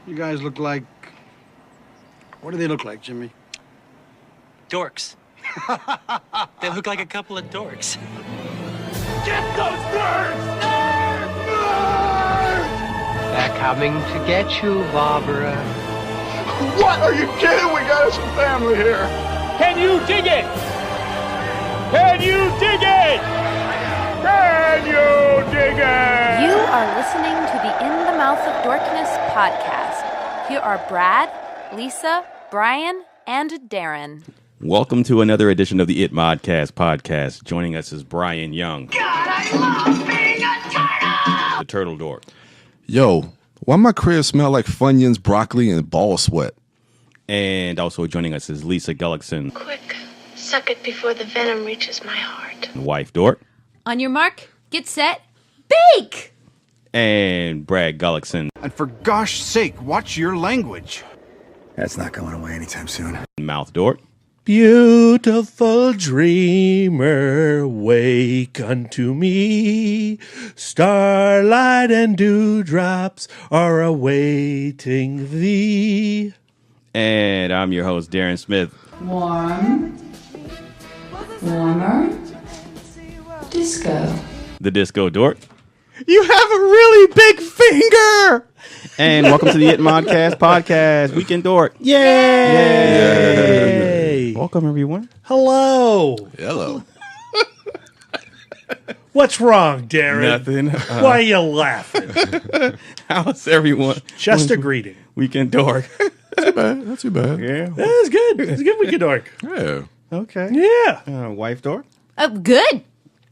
You guys look like... What do they look like, Jimmy? Dorks. They look like a couple of dorks. Get those birds! Nerds! Nerds! They're coming to get you, Barbara. What? Are you kidding? We got some family here. Can you dig it? Can you dig it? Can you dig it? You are listening to the In the Mouth of Dorkness podcast. Here are Brad, Lisa, Brian, and Darren. Welcome to another edition of the It Modcast podcast. Joining us is Brian Young. God, I love being a turtle! The Turtle Dork. Yo, why my crib smell like Funyuns, broccoli, and ball sweat? And also joining us is Lisa Gullickson. Quick, suck it before the venom reaches my heart. Wife Dork. On your mark, get set, bake! And Brad Gullickson. And for gosh sake, watch your language. That's not going away anytime soon. Mouth Dork. Beautiful dreamer, wake unto me. Starlight and dewdrops are awaiting thee. And I'm your host, Darren Smith. Warm, warmer, disco. The Disco Dork. You have a really big finger! And welcome to the It Modcast podcast, Weekend Dork. Yay! Welcome, everyone. Hello. Hello. What's wrong, Darren? Nothing. Why are you laughing? How's everyone? Just a greeting. Weekend Dork. Not too bad. Yeah. That's good. It's a good weekend, Dork. Yeah. Okay. Yeah. Wife Dork. Oh, good.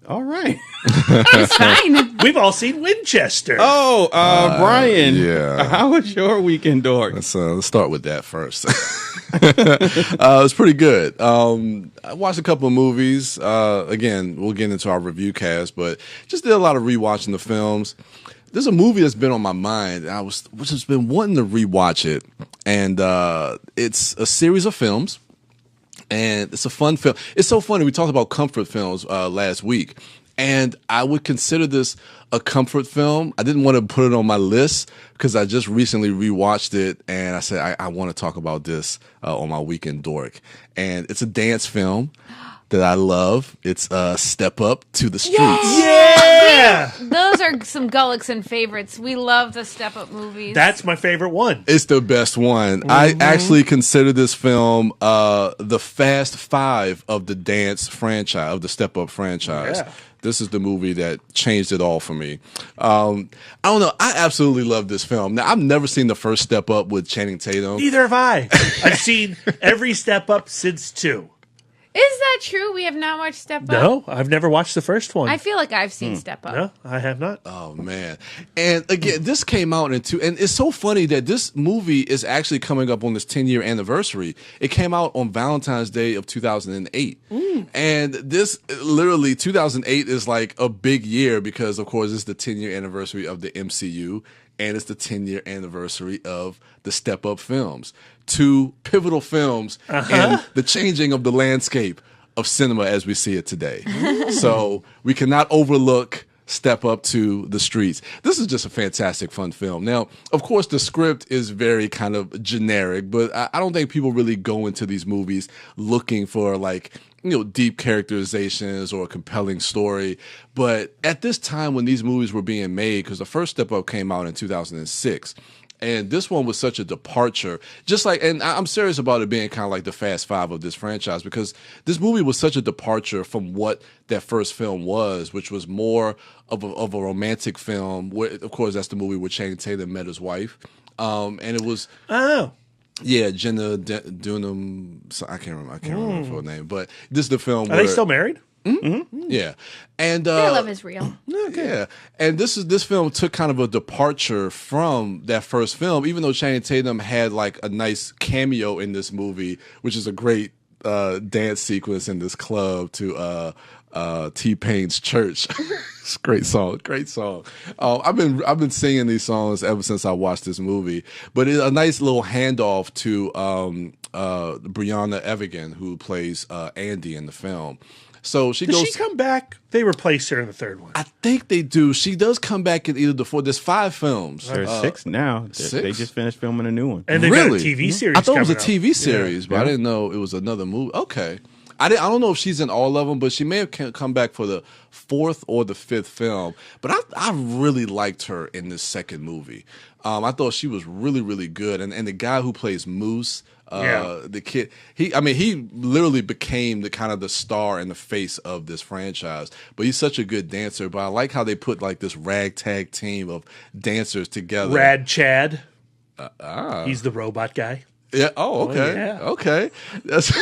All right. It's fine. We've all seen Winchester. Oh, Brian. yeah. How was your Weekend Dork? Let's start with that first. It was pretty good. I watched a couple of movies. Again, we'll get into our review cast, but just did a lot of rewatching the films. There's a movie that's been on my mind. Which has been wanting to rewatch it, and it's a series of films. And it's a fun film. It's so funny. We talked about comfort films last week. And I would consider this a comfort film. I didn't want to put it on my list because I just recently rewatched it. And I said, I want to talk about this on my Weekend Dork. And it's a dance film that I love. It's Step Up to the Streets. Yeah! Those are some Gullickson favorites. We love the Step Up movies. That's my favorite one. It's the best one. I actually consider this film the Fast Five of the dance franchise, of the Step Up franchise. Yeah. This is the movie that changed it all for me. I don't know. I absolutely love this film. Now, I've never seen the first Step Up with Channing Tatum. Neither have I. I've seen every Step Up since 2. Is that true? We have not watched Step Up? No, I've never watched the first one. I feel like I've seen Step Up. No, I have not. Oh, man. And again, this came out in 2. And it's so funny that this movie is actually coming up on this 10-year anniversary. It came out on Valentine's Day of 2008. And this, literally, 2008 is like a big year because, of course, it's the 10-year anniversary of the MCU. And it's the 10-year anniversary of the Step Up films. 2 pivotal films in the changing of the landscape of cinema as we see it today. So we cannot overlook Step Up to the Streets. This is just a fantastic, fun film. Now, of course, the script is very kind of generic, but I don't think people really go into these movies looking for deep characterizations or a compelling story. But at this time when these movies were being made, because the first Step Up came out in 2006, and this one was such a departure, and I'm serious about it being kind of like the Fast Five of this franchise, because this movie was such a departure from what that first film was, which was more of a romantic film. Where, of course, that's the movie where Channing Tatum met his wife. And it was... Oh. Yeah, Jenna Dunham. I can't remember her full name, but this is the film. Are they still married? Mm-hmm. Yeah, and Their love is real. Yeah, and this film took kind of a departure from that first film, even though Channing Tatum had like a nice cameo in this movie, which is a great dance sequence in this club to T-Pain's Church. It's a great song. I've been singing these songs ever since I watched this movie. But it's a nice little handoff to Brianna Evigan, who plays Andy in the film. So she Does goes. she come back? They replaced her in the third one. I think they do. She does come back in either the four. There's 5 films. There's 6 now. They just finished filming a new one. And they got a TV series. I thought it was a coming TV up. series, but I didn't know it was another movie. Okay. I don't know if she's in all of them, but she may have come back for the 4th or the 5th film. But I really liked her in this second movie. I thought she was really, really good. And the guy who plays Moose, the kid, he literally became the kind of the star and the face of this franchise. But he's such a good dancer. But I like how they put like this ragtag team of dancers together. Rad Chad. He's the robot guy. Yeah. Oh, okay. yeah. Okay. That's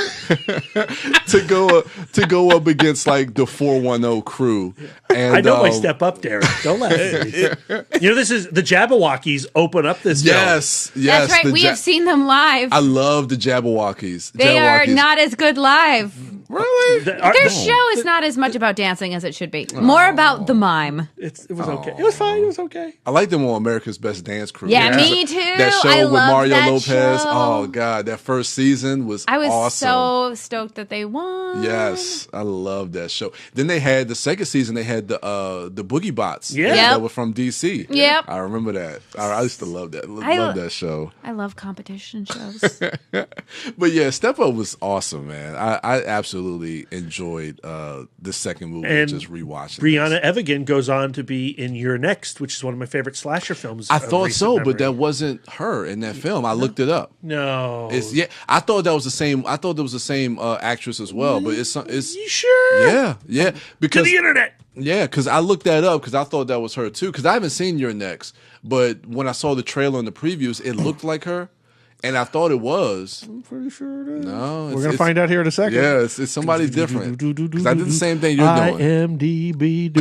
to go up against like the 410 crew. And I know my step up, Derek. Don't laugh at me. You know, this is the Jabberwockies open up this film. Yes. That's right. We have seen them live. I love the Jabberwockies. They are not as good live. Really? Their show is not as much about dancing as it should be. More about the mime. It was okay. It was fine. It was okay. I like them on America's Best Dance Crew. Yeah, me too. That show I with love Mario that Lopez. show. Oh God, that first season was I was awesome. so stoked that they won. Yes, I love that show. Then they had the second season. They had the Boogie Bots. Yeah, that were from DC. Yep, I remember that. I used to love that. Love that show. I love competition shows. But yeah, Step Up was awesome, man. I absolutely enjoyed the second movie. And just rewatching. Brianna Evigan goes on to be in You're Next, which is one of my favorite slasher films. I thought so, but that wasn't her in that film. I looked it up. No, I thought that was the same. I thought there was the same actress as well, but it's you sure? Yeah. Because to the internet. Yeah, because I looked that up because I thought that was her too. Because I haven't seen Your Next, but when I saw the trailer and the previews, it looked like her. And I thought it was. I'm pretty sure it is. No, we're gonna find out here in a second. Yeah, it's somebody different. Because I did the same thing you're doing. IMDb.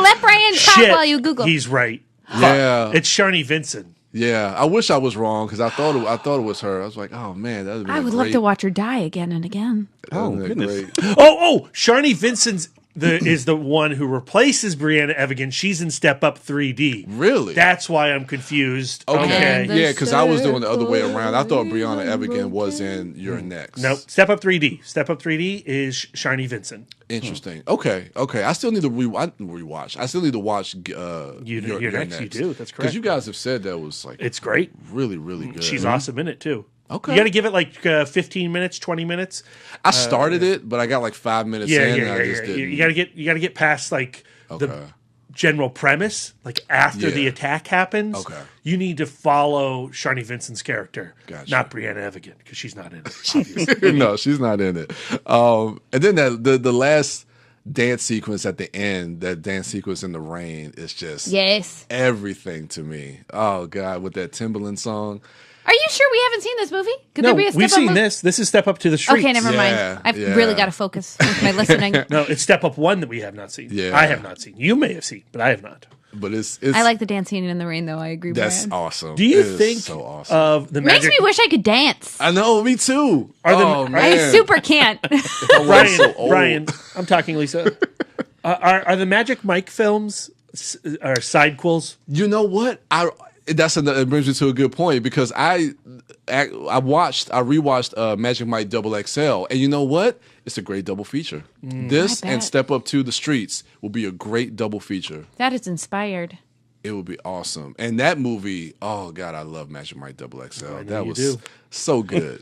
Let Brian talk while you Google. He's right. Yeah, it's Sharni Vincent. Yeah, I wish I was wrong because I thought it was her. I was like, oh man, that would be. I would love to watch her die again and again. Oh goodness. Oh, Sharni Vincent's is the one who replaces Brianna Evigan. She's in Step Up 3D. Really? That's why I'm confused. Okay. Yeah, because I was doing the other way around. I thought Brianna Evigan was in Your Next. Nope. Step Up 3D. Step Up 3D is Sharni Vincent. Interesting. Okay. I still need to rewatch. I still need to watch Your Next. You do. That's correct. Because you guys have said that was like it's great. Really, really good. She's awesome in it too. Okay. You got to give it like 15 minutes, 20 minutes. I started it, but I got like 5 minutes in. And I just didn't. You got to get past like the general premise, like after the attack happens. Okay. You need to follow Sharni Vincent's character, not Brianna Evigan, because she's not in it. Obviously. No, she's not in it. And then the last dance sequence at the end, that dance sequence in the rain, is just everything to me. Oh God, with that Timbaland song. Are you sure we haven't seen this movie? Could no, there be a Step we've Up seen this. This is Step Up to the Streets. Okay, never mind. I've really got to focus with my listening. No, it's Step Up 1 that we have not seen. Yeah. I have not seen. You may have seen, but I have not. But it's I like the dance scene in the rain, though. I agree with That's Brian. awesome. Do you it think so awesome. of the magic? Makes me wish I could dance. I know, me too. Man. I super can't. Brian, I'm talking, Lisa. Are the Magic Mike films are sidequels? You know what? It brings me to a good point because I rewatched Magic Mike XXL, and you know what? It's a great double feature. This and Step Up to the Streets will be a great double feature. That is inspired. It would be awesome. And that movie, oh God, I love Magic Mike XXL. That was do. so good.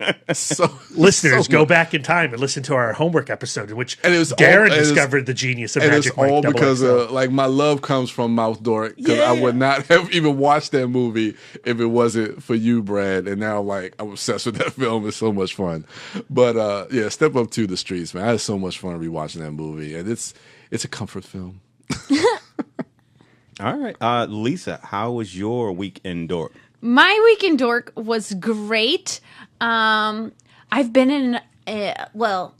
Listeners, go back in time and listen to our homework episode in which Darren discovered the genius of Magic Mike XXL. And it's all because like my love comes from Mouth Dork, because I would not have even watched that movie if it wasn't for you, Brad. And now I'm obsessed with that film. It's so much fun. But Step Up to the Streets, man. I had so much fun rewatching that movie. And it's a comfort film. All right. Lisa, how was your week in Dork? My week in Dork was great. I've been in, I've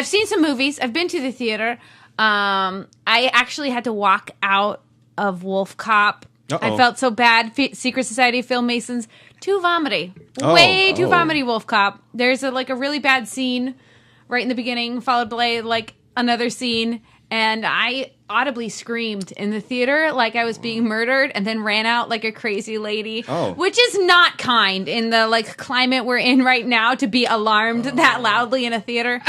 seen some movies. I've been to the theater. I actually had to walk out of Wolf Cop. I felt so bad. Secret Society of Filmmasons. Too vomity. Way too vomity, Wolf Cop. There's a really bad scene right in the beginning, followed by another scene. And I audibly screamed in the theater like I was being murdered, and then ran out like a crazy lady, which is not kind in the like climate we're in right now to be alarmed that loudly in a theater.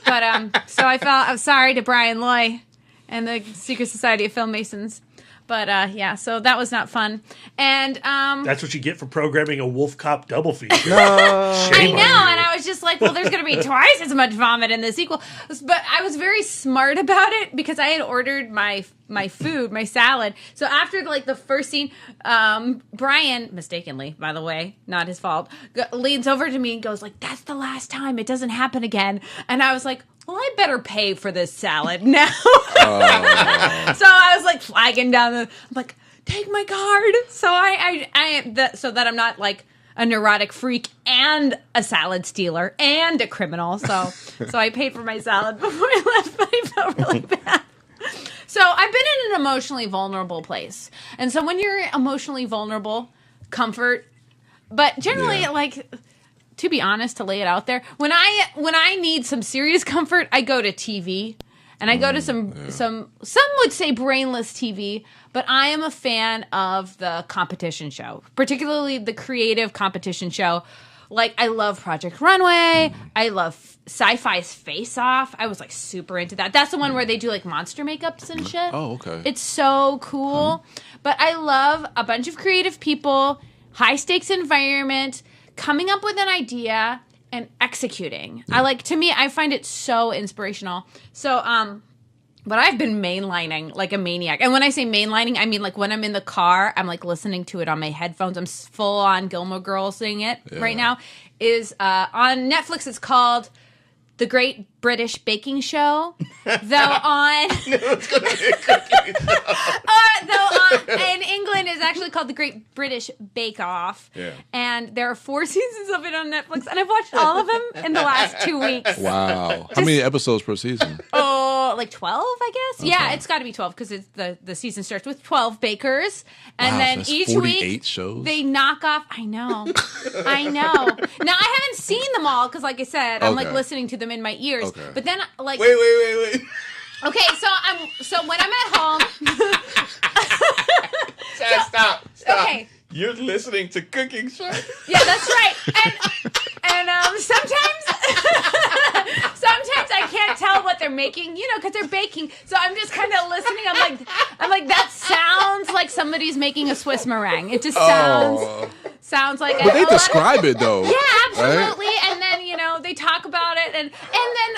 But so I'm sorry to Brian Loy and the Secret Society of Filmmasons. But yeah, so that was not fun. And that's what you get for programming a Wolf Cop double feature. I know, and I was just like, well, there's going to be twice as much vomit in the sequel. But I was very smart about it because I had ordered my food, my salad. So after like the first scene, Brian, mistakenly, by the way, not his fault, leans over to me and goes like, "That's the last time. It doesn't happen again." And I was like, well, I better pay for this salad now. So I was like flagging down I'm like, take my card. So so that I'm not like a neurotic freak and a salad stealer and a criminal. So I paid for my salad before I left, but I felt really bad. So I've been in an emotionally vulnerable place. And so when you're emotionally vulnerable, comfort, but generally like, to be honest, to lay it out there, when I need some serious comfort, I go to TV, and I go to some would say brainless TV, but I am a fan of the competition show, particularly the creative competition show. Like I love Project Runway, I love Sci-Fi's Face Off. I was like super into that. That's the one where they do like monster makeups and shit. Oh, okay. It's so cool. But I love a bunch of creative people, high stakes environment, coming up with an idea and executing. To me, I find it so inspirational. So, but I've been mainlining like a maniac. And when I say mainlining, I mean like when I'm in the car, I'm like listening to it on my headphones. I'm full on Gilmore Girls-ing it right now. Is on Netflix, it's called The Great British Baking Show. In England is actually called The Great British Bake Off. Yeah. And there are 4 seasons of it on Netflix, and I've watched all of them in the last 2 weeks. Wow. How many episodes per season? Oh, like 12, I guess. Okay. Yeah, it's got to be 12 because the season starts with 12 bakers, and then each 48 week shows? They knock off. I know. Now I haven't seen them all because, like I said, I'm like listening to them in my ears. Okay. But then, like, wait. Okay, so when I'm at home. Stop. Okay. You're listening to cooking shows? Yeah, that's right. And sometimes I can't tell what they're making, because they're baking. So I'm just kind of listening. I'm like, that sounds like somebody's making a Swiss meringue. It just sounds like. But they describe it though. Yeah, absolutely. Right? And then they talk about it, and then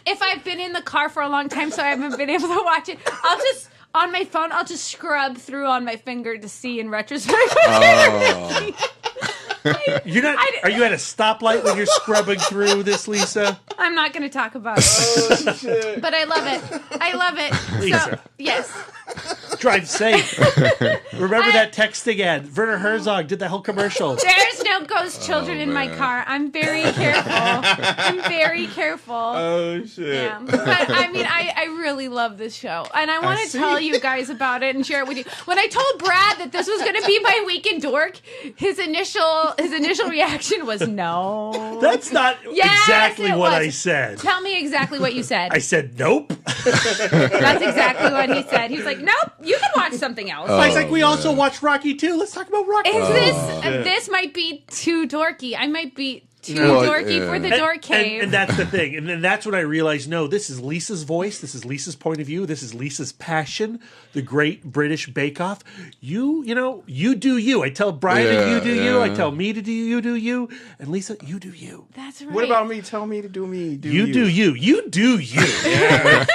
if I've been in the car for a long time, so I haven't been able to watch it, on my phone, I'll just scrub through on my finger to see in retrospect what they're making. You're not. Are you at a stoplight when you're scrubbing through this, Lisa? I'm not going to talk about it. Shit. But I love it. Lisa. So, yes. Drive safe. Remember that texting ad? Werner Herzog did the whole commercial. There's no ghost children in my car. I'm very careful. Oh, shit. Yeah. But I mean, I really love this show. And I want to tell you guys about it and share it with you. When I told Brad that this was going to be my week in Dork, his initial reaction was no. That's not exactly what I said. Tell me exactly what you said. I said nope. That's exactly what he said. He was like, nope, you can watch something else. He's like, we also watched Rocky 2. Let's talk about Rocky. This might be too dorky. I might be too dorky for the dork cave. And that's the thing. And then that's when I realized, no, this is Lisa's voice. This is Lisa's point of view. This is Lisa's passion. The Great British Bake Off. You do you. I tell Brian you do you. I tell me to do you. And Lisa, you do you. That's right. What about me? Tell me to do me. You do you. You do you. Yeah.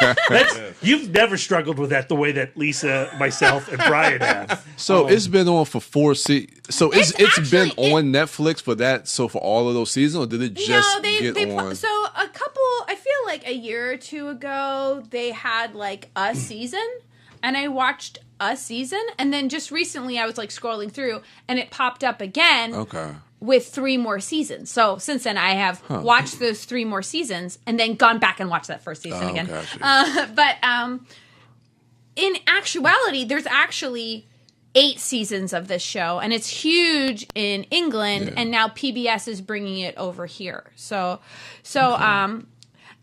You've never struggled with that the way that Lisa, myself, and Brian have. So it's been on for 4 seasons. So it's been on Netflix for that. So for all of those seasons, or did it just get on? So a couple, I feel like a year or two ago, they had like a season, and I watched a season, and then just recently I was like scrolling through, and it popped up again. Okay. With 3 more seasons. So since then, I have watched those 3 more seasons, and then gone back and watched that first season again. Gotcha. But in actuality, there's actually 8 seasons of this show, and it's huge in England, and now PBS is bringing it over here. So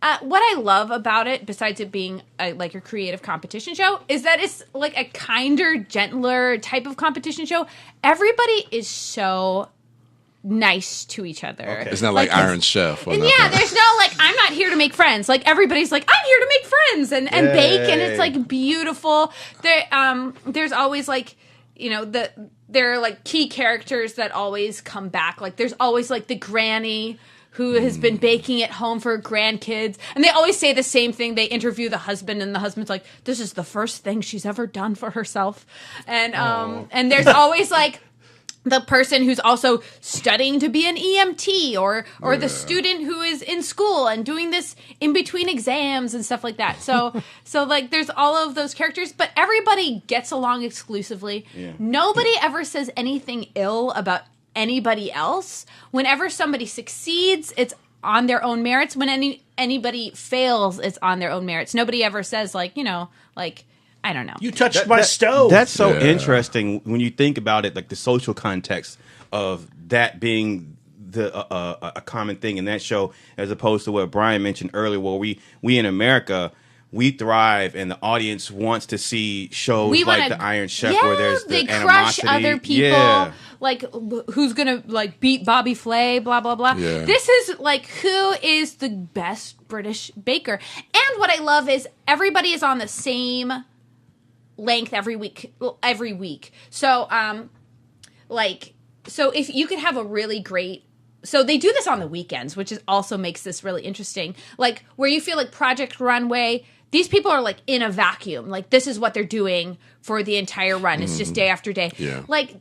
what I love about it, besides it being like a creative competition show, is that it's like a kinder, gentler type of competition show. Everybody is so nice to each other. Okay. It's not like Iron Chef. And yeah, there's no like, I'm not here to make friends. Like everybody's like, I'm here to make friends and bake, and it's like beautiful. There's always like, you know, there are like key characters that always come back. Like there's always like the granny who has been baking at home for grandkids, and they always say the same thing. They interview the husband, and the husband's like, "This is the first thing she's ever done for herself," and there's always like the person who's also studying to be an EMT, or the student who is in school and doing this in between exams and stuff like that. So like there's all of those characters, but everybody gets along exclusively. Yeah. Nobody ever says anything ill about anybody else. Whenever somebody succeeds, it's on their own merits. When anybody fails, it's on their own merits. Nobody ever says like, you know, like, I don't know. You touched my stove. That's so interesting when you think about it, like the social context of that being a common thing in that show, as opposed to what Brian mentioned earlier, where we in America, we thrive and the audience wants to see shows like the Iron Chef, where there's the they animosity. crush other people, like who's gonna like beat Bobby Flay, blah blah blah. Yeah. This is like, who is the best British baker? And what I love is everybody is on the same length every week. So so if you could have a really great, so they do this on the weekends, which also makes this really interesting. Like where you feel like Project Runway, these people are like in a vacuum. Like this is what they're doing for the entire run. It's just day after day. Yeah. Like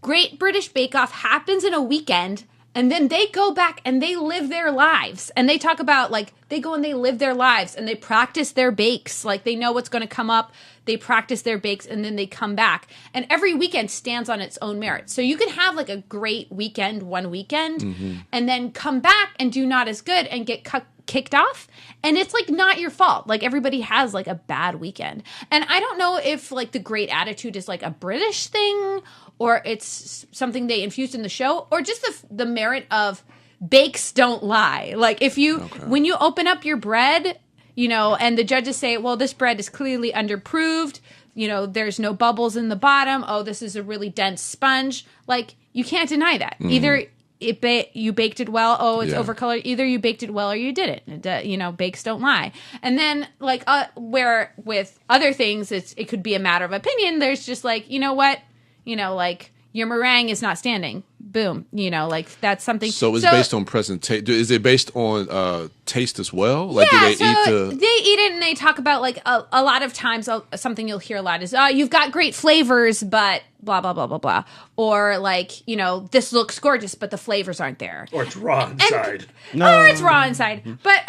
Great British Bake Off happens in a weekend, and then they go back and they live their lives. And they talk about like, they go and they live their lives and they practice their bakes. Like they know what's going to come up. They practice their bakes and then they come back. And every weekend stands on its own merit. So you can have like a great weekend, one weekend, and then come back and do not as good and get kicked off. And it's like not your fault. Like everybody has like a bad weekend. And I don't know if like the great attitude is like a British thing, or it's something they infused in the show, or just the merit of bakes don't lie. Like if you, when you open up your bread, you know, and the judges say, well, this bread is clearly underproofed, you know, there's no bubbles in the bottom. Oh, this is a really dense sponge. Like you can't deny that. Either you baked it well. Oh, it's overcolored. Either you baked it well or you didn't. You know, bakes don't lie. And then like where with other things, it could be a matter of opinion. There's just like, you know what? You know, like your meringue is not standing. Boom. You know, like that's something. So it's based on presentation. Is it based on taste as well? Like yeah, do they so eat they eat it and they talk about like a lot of times something you'll hear a lot is, you've got great flavors, but blah, blah, blah, blah, blah. Or like, you know, this looks gorgeous, but the flavors aren't there. Or it's raw inside. Or it's raw inside. But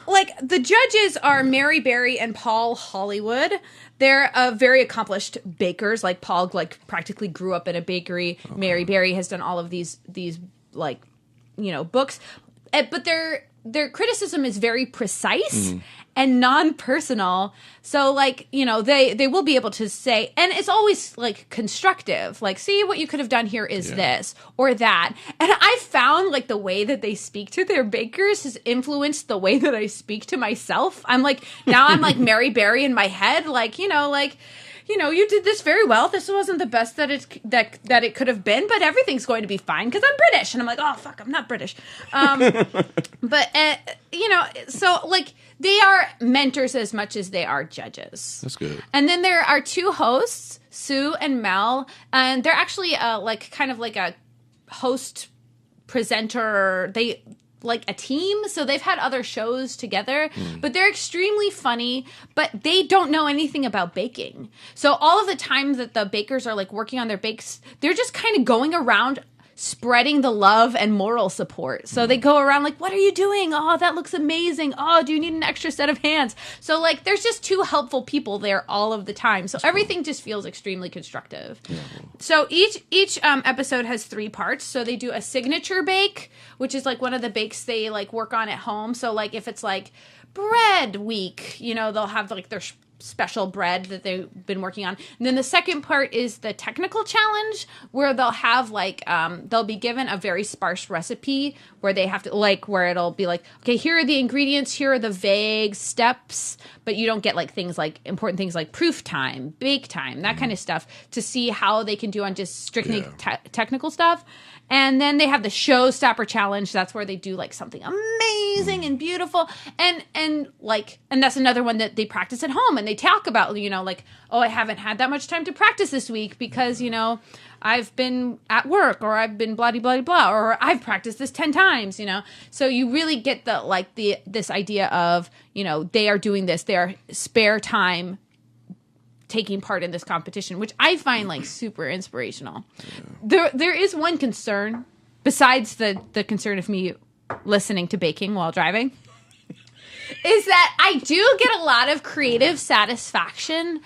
like the judges are Mary Berry and Paul Hollywood. They're very accomplished bakers. Like Paul, like practically grew up in a bakery. Okay. Mary Berry has done all of these like, you know, books. But their criticism is very precise and non-personal. So like, you know, they will be able to say, and it's always like constructive. Like, see, what you could have done here is this or that. And I found like the way that they speak to their bakers has influenced the way that I speak to myself. I'm like, now I'm like Mary Berry in my head. Like, you know, you did this very well. This wasn't the best that it could have been, but everything's going to be fine because I'm British. And I'm like, oh fuck, I'm not British. But you know, so like they are mentors as much as they are judges. That's good. And then there are two hosts, Sue and Mel, and they're actually like kind of like a host presenter. They like a team, so they've had other shows together, but they're extremely funny, but they don't know anything about baking. So all of the time that the bakers are like working on their bakes, they're just kind of going around spreading the love and moral support. So they go around like, what are you doing? Oh, that looks amazing. Oh, do you need an extra set of hands? So like there's just two helpful people there all of the time. So everything just feels extremely constructive. Yeah. So each episode has 3 parts. So they do a signature bake, which is like one of the bakes they like work on at home. So like if it's like bread week, you know, they'll have like their special bread that they've been working on. And then the second part is the technical challenge, where they'll have like they'll be given a very sparse recipe where they have to where it'll be like, okay, here are the ingredients, here are the vague steps, but you don't get like things like important things like proof time, bake time, that kind of stuff, to see how they can do on just strictly technical stuff. And then they have the showstopper challenge. That's where they do like something amazing and beautiful. And that's another one that they practice at home. And they talk about, like, oh, I haven't had that much time to practice this week because, I've been at work, or I've been blah, blah, blah, or I've practiced this 10 times, So you really get this idea of, they are doing this, their spare time taking part in this competition, which I find like super inspirational. There is one concern besides the concern of me listening to baking while driving, is that I do get a lot of creative satisfaction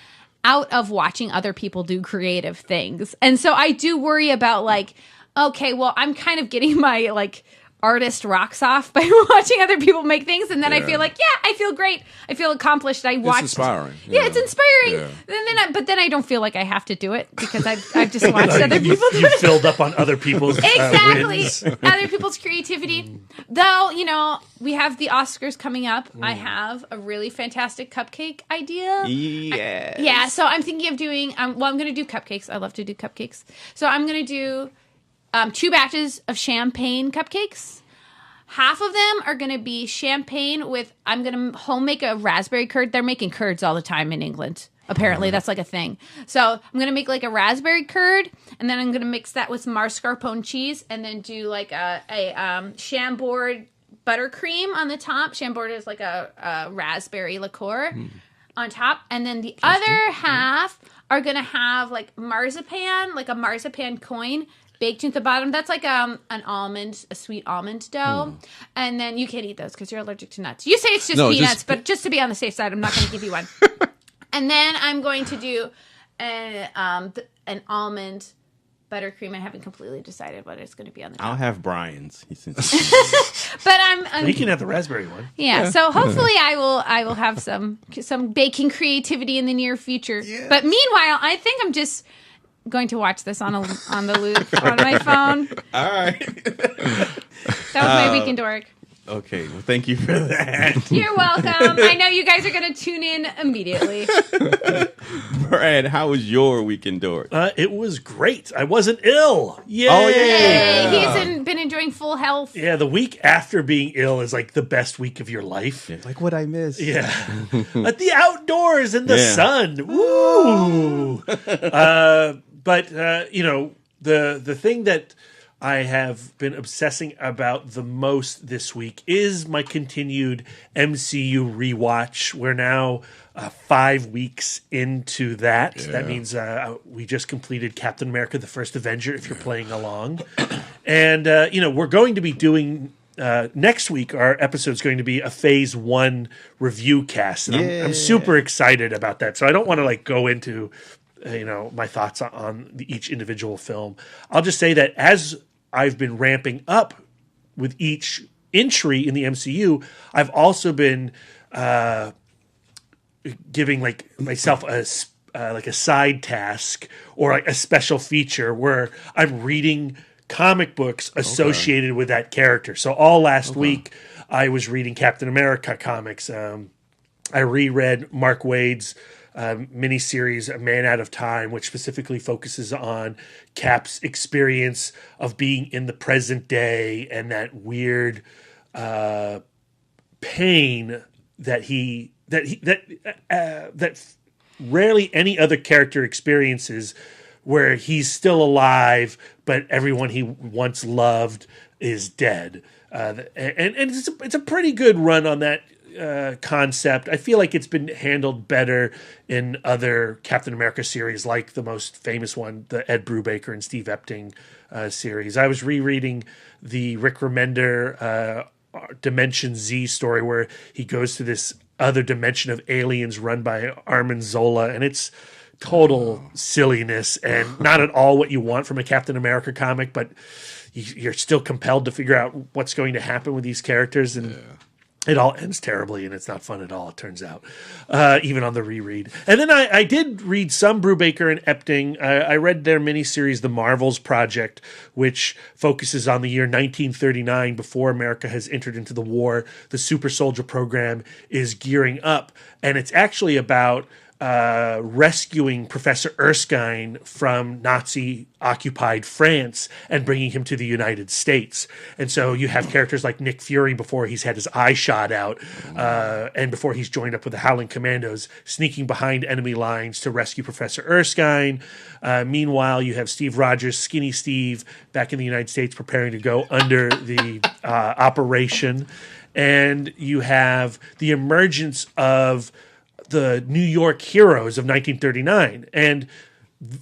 out of watching other people do creative things. And so I do worry about like, okay, well, I'm kind of getting my like artist rocks off by watching other people make things, and then I feel like, I feel great, I feel accomplished. It's inspiring. It's inspiring. But then I don't feel like I have to do it because I've just watched other people do You it. filled up on other people's wins. Other people's creativity. Though we have the Oscars coming up. I have a really fantastic cupcake idea. Yes. So I'm thinking of doing. I'm going to do cupcakes. I love to do cupcakes. So I'm going to do 2 batches of champagne cupcakes. Half of them are going to be champagne with, I'm going to home make a raspberry curd. They're making curds all the time in England. Apparently, that's like a thing. So I'm going to make like a raspberry curd, and then I'm going to mix that with mascarpone cheese, and then do like a Chambord buttercream on the top. Chambord is like a raspberry liqueur on top. And then the other half are going to have like marzipan, like a marzipan coin, baked into the bottom. That's like a sweet almond dough. And then you can't eat those because you're allergic to nuts. You say it's just peanuts, but just to be on the safe side, I'm not going to give you one. And then I'm going to do an almond buttercream. I haven't completely decided what it's going to be on the top. I'll have Brian's. But I'm you can have the raspberry one. Yeah, so hopefully I will have some baking creativity in the near future. Yes. But meanwhile, I think I'm just going to watch this on the loop on my phone. All right. That was my week in Dork. Okay, well, thank you for that. You're welcome. I know you guys are going to tune in immediately. Brad, how was your week in Dork? It was great. I wasn't ill. Yay! Oh, yeah. He's been enjoying full health. Yeah, the week after being ill is like the best week of your life. Yeah, like what I missed. Yeah. At the outdoors in the sun. Woo! But the thing that I have been obsessing about the most this week is my continued MCU rewatch. We're now 5 weeks into that. Yeah. That means we just completed Captain America: The First Avenger, if you're playing along. And, we're going to be doing... next week, our episode is going to be a Phase 1 review cast. And I'm super excited about that. So I don't want to go into... my thoughts on each individual film. I'll just say that as I've been ramping up with each entry in the MCU, I've also been giving myself a side task or a special feature where I'm reading comic books associated with that character. So all last week, I was reading Captain America comics. I reread Mark Waid's miniseries, A Man Out of Time, which specifically focuses on Cap's experience of being in the present day and that weird pain that rarely any other character experiences, where he's still alive, but everyone he once loved is dead. And it's a pretty good run on that concept. I feel like it's been handled better in other Captain America series, like the most famous one, the Ed Brubaker and Steve Epting series. I was rereading the Rick Remender Dimension Z story, where he goes to this other dimension of aliens run by Armin Zola, and it's total silliness and not at all what you want from a Captain America comic, but you're still compelled to figure out what's going to happen with these characters. And It all ends terribly, and it's not fun at all, it turns out, even on the reread. And then I did read some Brubaker and Epting. I read their miniseries, The Marvels Project, which focuses on the year 1939, before America has entered into the war. The super soldier program is gearing up, and it's actually about rescuing Professor Erskine from Nazi-occupied France and bringing him to the United States. And so you have characters like Nick Fury before he's had his eye shot out, and before he's joined up with the Howling Commandos, sneaking behind enemy lines to rescue Professor Erskine. Meanwhile, you have Steve Rogers, Skinny Steve, back in the United States preparing to go under the operation. And you have the emergence of the New York heroes of 1939. And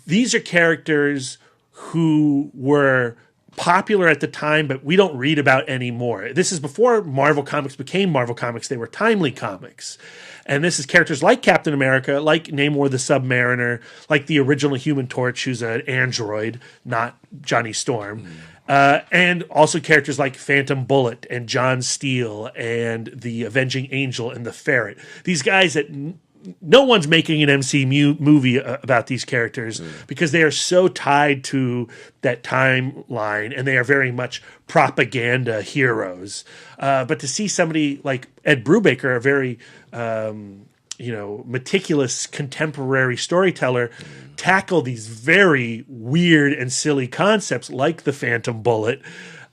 these are characters who were popular at the time, but we don't read about anymore. This is before Marvel Comics became Marvel Comics. They were Timely Comics. And this is characters like Captain America, like Namor the Submariner, like the original Human Torch, who's an android, not Johnny Storm. And also characters like Phantom Bullet and John Steele and the Avenging Angel and the Ferret. These guys that no one's making an MCU movie about these characters because they are so tied to that timeline, and they are very much propaganda heroes. But to see somebody like Ed Brubaker, a very meticulous contemporary storyteller, tackle these very weird and silly concepts like the Phantom Bullet,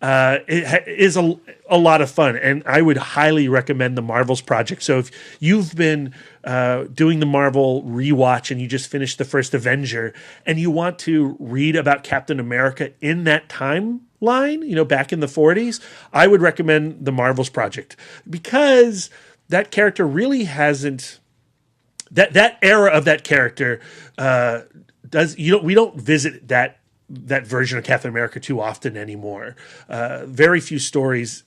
it is a lot of fun, and I would highly recommend the Marvels Project. So if you've been doing the Marvel rewatch and you just finished the first Avenger and you want to read about Captain America in that timeline, back in the 40s, I would recommend the Marvels Project, because that character really hasn't, that era of that character we don't visit that version of Captain America too often anymore. Very few stories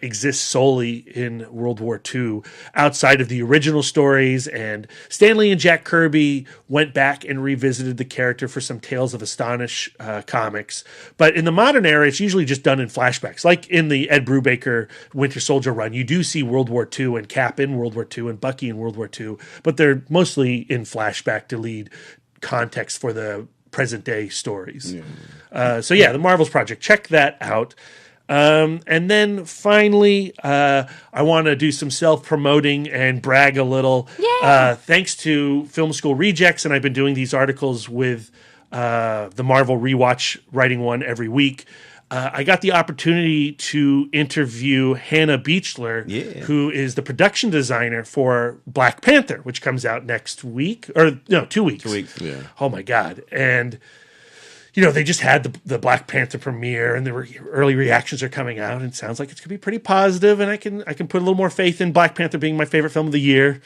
exist solely in World War II outside of the original stories, and Stan Lee and Jack Kirby went back and revisited the character for some Tales of Astonish comics. But in the modern era, it's usually just done in flashbacks. Like in the Ed Brubaker Winter Soldier run, you do see World War II and Cap in World War II and Bucky in World War II, but they're mostly in flashback to lead context for the present day stories. The Marvels Project, check that out. And then finally, I want to do some self-promoting and brag a little. Thanks to Film School Rejects, and I've been doing these articles with the Marvel Rewatch, writing one every week. I got the opportunity to interview Hanna Beachler, who is the production designer for Black Panther, which comes out next week, or no, 2 weeks. 2 weeks. Yeah. Oh my God. And they just had the Black Panther premiere, and the early reactions are coming out, and it sounds like it's going to be pretty positive, and I can put a little more faith in Black Panther being my favorite film of the year.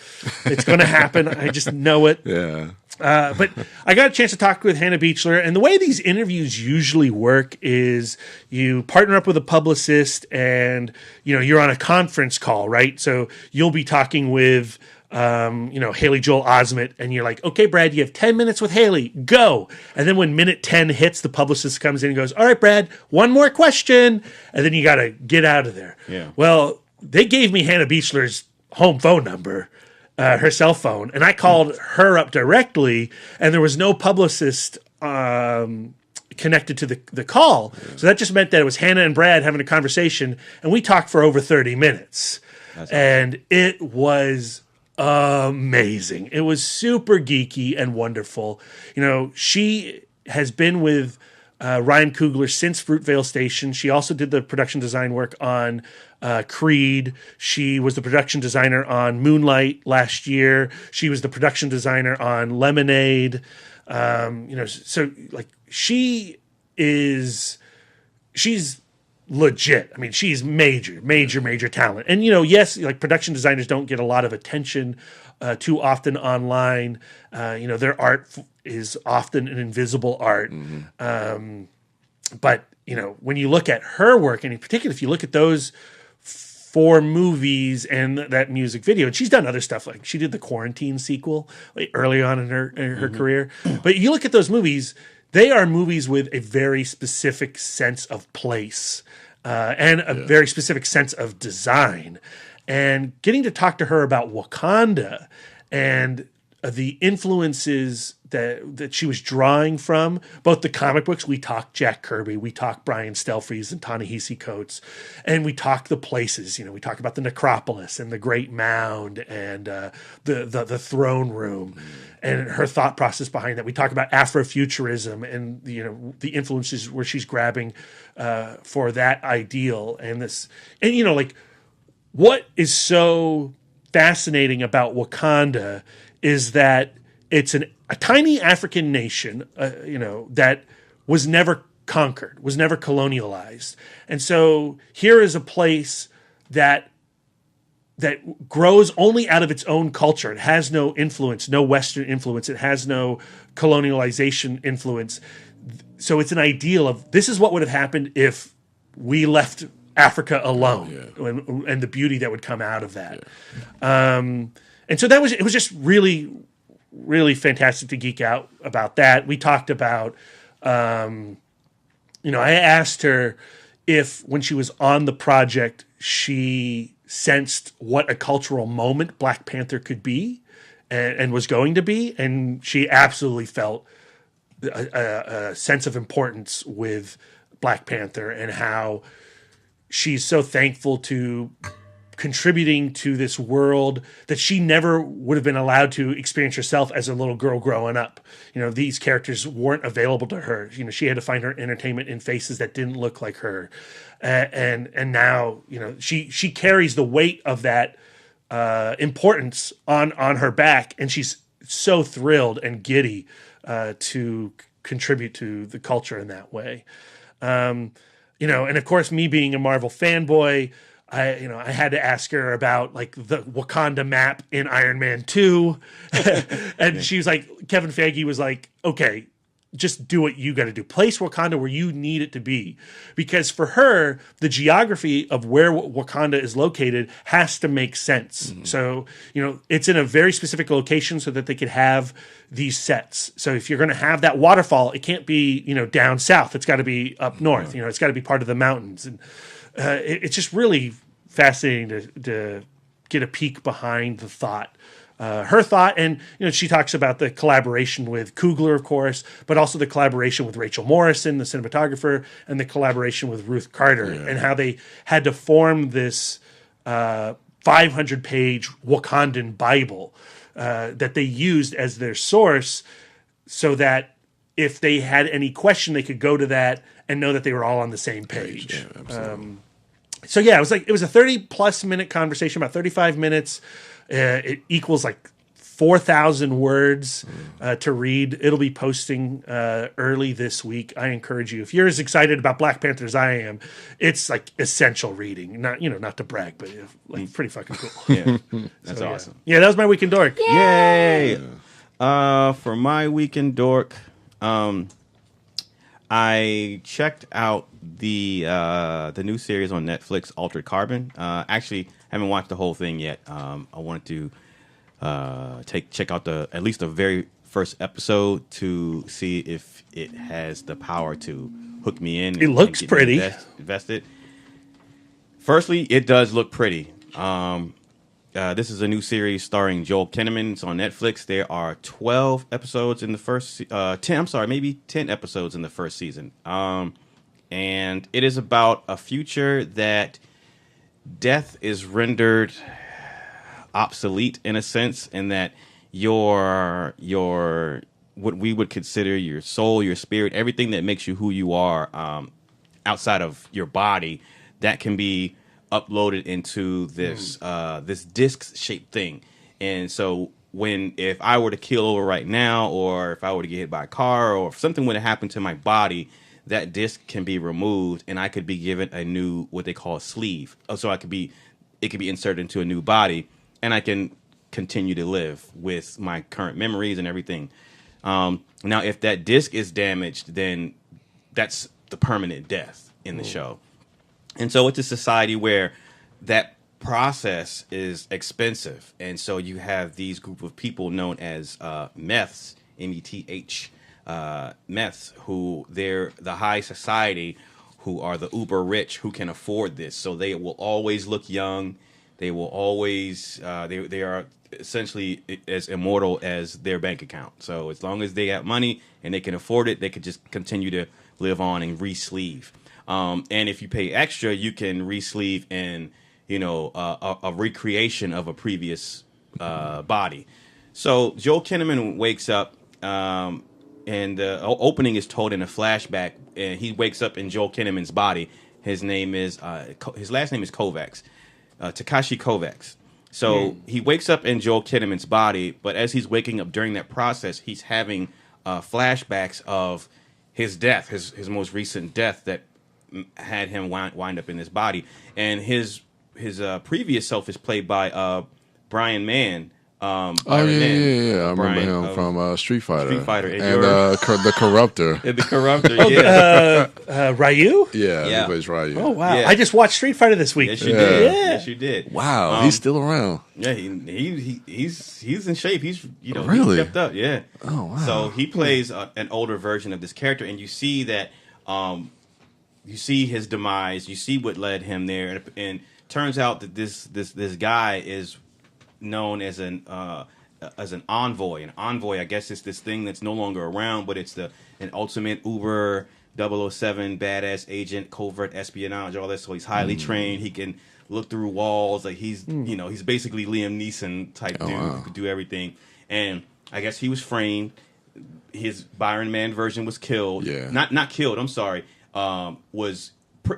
It's going to happen. I just know it. Yeah. But I got a chance to talk with Hanna Beachler, and the way these interviews usually work is you partner up with a publicist, and you're on a conference call, right? So you'll be talking with Haley Joel Osment, and you're like, okay, Brad, you have 10 minutes with Haley, go. And then when minute 10 hits, the publicist comes in and goes, all right, Brad, one more question, and then you got to get out of there. Yeah. Well, they gave me Hanna Beachler's home phone number, her cell phone, and I called her up directly, and there was no publicist connected to the call. So that just meant that it was Hanna and Brad having a conversation, and we talked for over 30 minutes. That's and awesome. It was amazing. It was super geeky and wonderful. She has been with Ryan Coogler since Fruitvale Station. She also did the production design work on Creed. She was the production designer on Moonlight last year. She was the production designer on Lemonade. So like she's legit. I mean, she's major talent. And, yes, like production designers don't get a lot of attention too often online. Their art is often an invisible art. Mm-hmm. But, when you look at her work, and in particular, if you look at those 4 movies and that music video, and she's done other stuff, like she did the Quarantine sequel early on in her career. But you look at those movies, they are movies with a very specific sense of place and a very specific sense of design. and getting to talk to her about Wakanda and the influences that she was drawing from, both the comic books. We talked Jack Kirby, we talked Brian Stelfreeze and Ta-Nehisi Coates, and we talked the places. We talked about the necropolis and the Great Mound and the throne room and her thought process behind that. We talk about Afrofuturism and the influences where she's grabbing for that ideal and this. And like, what is so fascinating about Wakanda is that it's a tiny African nation, that was never conquered, was never colonialized. And so here is a place that grows only out of its own culture. It has no influence, no Western influence. It has no colonialization influence. So it's an ideal of this is what would have happened if we left Africa alone, and the beauty that would come out of that. And so it was just really, really fantastic to geek out about that. We talked about, I asked her if when she was on the project, she sensed what a cultural moment Black Panther could be and was going to be. And she absolutely felt a sense of importance with Black Panther and how she's so thankful to contributing to this world that she never would have been allowed to experience herself as a little girl growing up. These characters weren't available to her. She had to find her entertainment in faces that didn't look like her. And now, she carries the weight of that importance on her back. And she's so thrilled and giddy to contribute to the culture in that way. And of course, me being a Marvel fanboy, I had to ask her about like the Wakanda map in Iron Man 2. And she was like, Kevin Feige was like, okay, just do what you got to do. Place Wakanda where you need it to be. Because for her, the geography of where Wakanda is located has to make sense. Mm-hmm. So, it's in a very specific location so that they could have these sets. So if you're going to have that waterfall, it can't be, down south. It's got to be up north. It's got to be part of the mountains. And it's just really fascinating to get a peek behind the thought, her thought. And, she talks about the collaboration with Coogler, of course, but also the collaboration with Rachel Morrison, the cinematographer, and the collaboration with Ruth Carter, and how they had to form this 500-page Wakandan Bible that they used as their source so that if they had any question, they could go to that and know that they were all on the same page. Yeah, absolutely. It was a 30-plus minute conversation, about 35 minutes. It equals like 4,000 words to read. It'll be posting early this week. I encourage you, if you're as excited about Black Panther as I am, it's like essential reading. Not to brag, but like pretty fucking cool. Yeah, that's awesome. Yeah, that was my Week in Dork. Yay! For my Week in Dork, I checked out the new series on Netflix, Altered Carbon. Actually, haven't watched the whole thing yet. I wanted to check out at least the very first episode to see if it has the power to hook me in. It looks pretty. Invested. Firstly, it does look pretty. This is a new series starring Joel Kinnaman. It's on Netflix. There are 12 episodes in the first 10 episodes in the first season. And it is about a future that death is rendered obsolete in a sense, in that your what we would consider your soul, your spirit, everything that makes you who you are, outside of your body, that can be uploaded into this this disc-shaped thing. And so if I were to keel over right now, or if I were to get hit by a car, or if something would have happened to my body, that disc can be removed and I could be given a new, what they call a sleeve. So it could be inserted into a new body, and I can continue to live with my current memories and everything. Now, if that disc is damaged, then that's the permanent death in the show. And so it's a society where that process is expensive. And so you have these group of people known as meths, METH, meths, who they're the high society, who are the uber rich, who can afford this. So they will always look young. They will always they are essentially as immortal as their bank account. So as long as they got money and they can afford it, they could just continue to live on and re-sleeve. And if you pay extra, you can re-sleeve in a recreation of a previous body. So Joel Kinnaman wakes up, and the opening is told in a flashback. And he wakes up in Joel Kinnaman's body. His name is his last name is Kovacs, Takashi Kovacs. So he wakes up in Joel Kinnaman's body, but as he's waking up during that process, he's having flashbacks of his death, his most recent death that had him wind up in his body, and his previous self is played by Brian Mann. I remember Brian, him from Street Fighter. And the Corruptor. The Corruptor, Ryu? Yeah, he plays Ryu. Oh, wow. Yeah. I just watched Street Fighter this week. Yes, you did. Yeah. Yes, you did. Wow, he's still around. Yeah, he's in shape. He's Really? he's stepped up. Yeah. Oh, wow. So he plays an older version of this character, and you see that you see his demise. You see what led him there, and turns out that this guy is known as an envoy. An envoy, I guess, is this thing that's no longer around, but it's an ultimate Uber 007 badass agent, covert espionage, all that. So he's highly trained. He can look through walls. Like he's he's basically Liam Neeson type dude who could do everything. And I guess he was framed. His Byron Man version was killed. Yeah. Not killed. I'm sorry. Was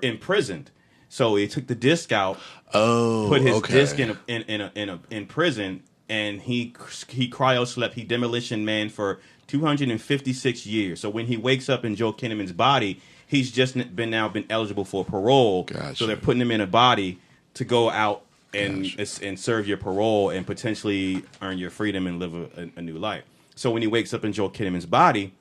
imprisoned. So he took the disc out, put his disc in prison, and he cryo slept. He demolition man for 256 years. So when he wakes up in Joel Kinnaman's body, he's just been eligible for parole. Gotcha. So they're putting him in a body to go out and serve your parole and potentially earn your freedom and live a new life. So when he wakes up in Joel Kinnaman's body,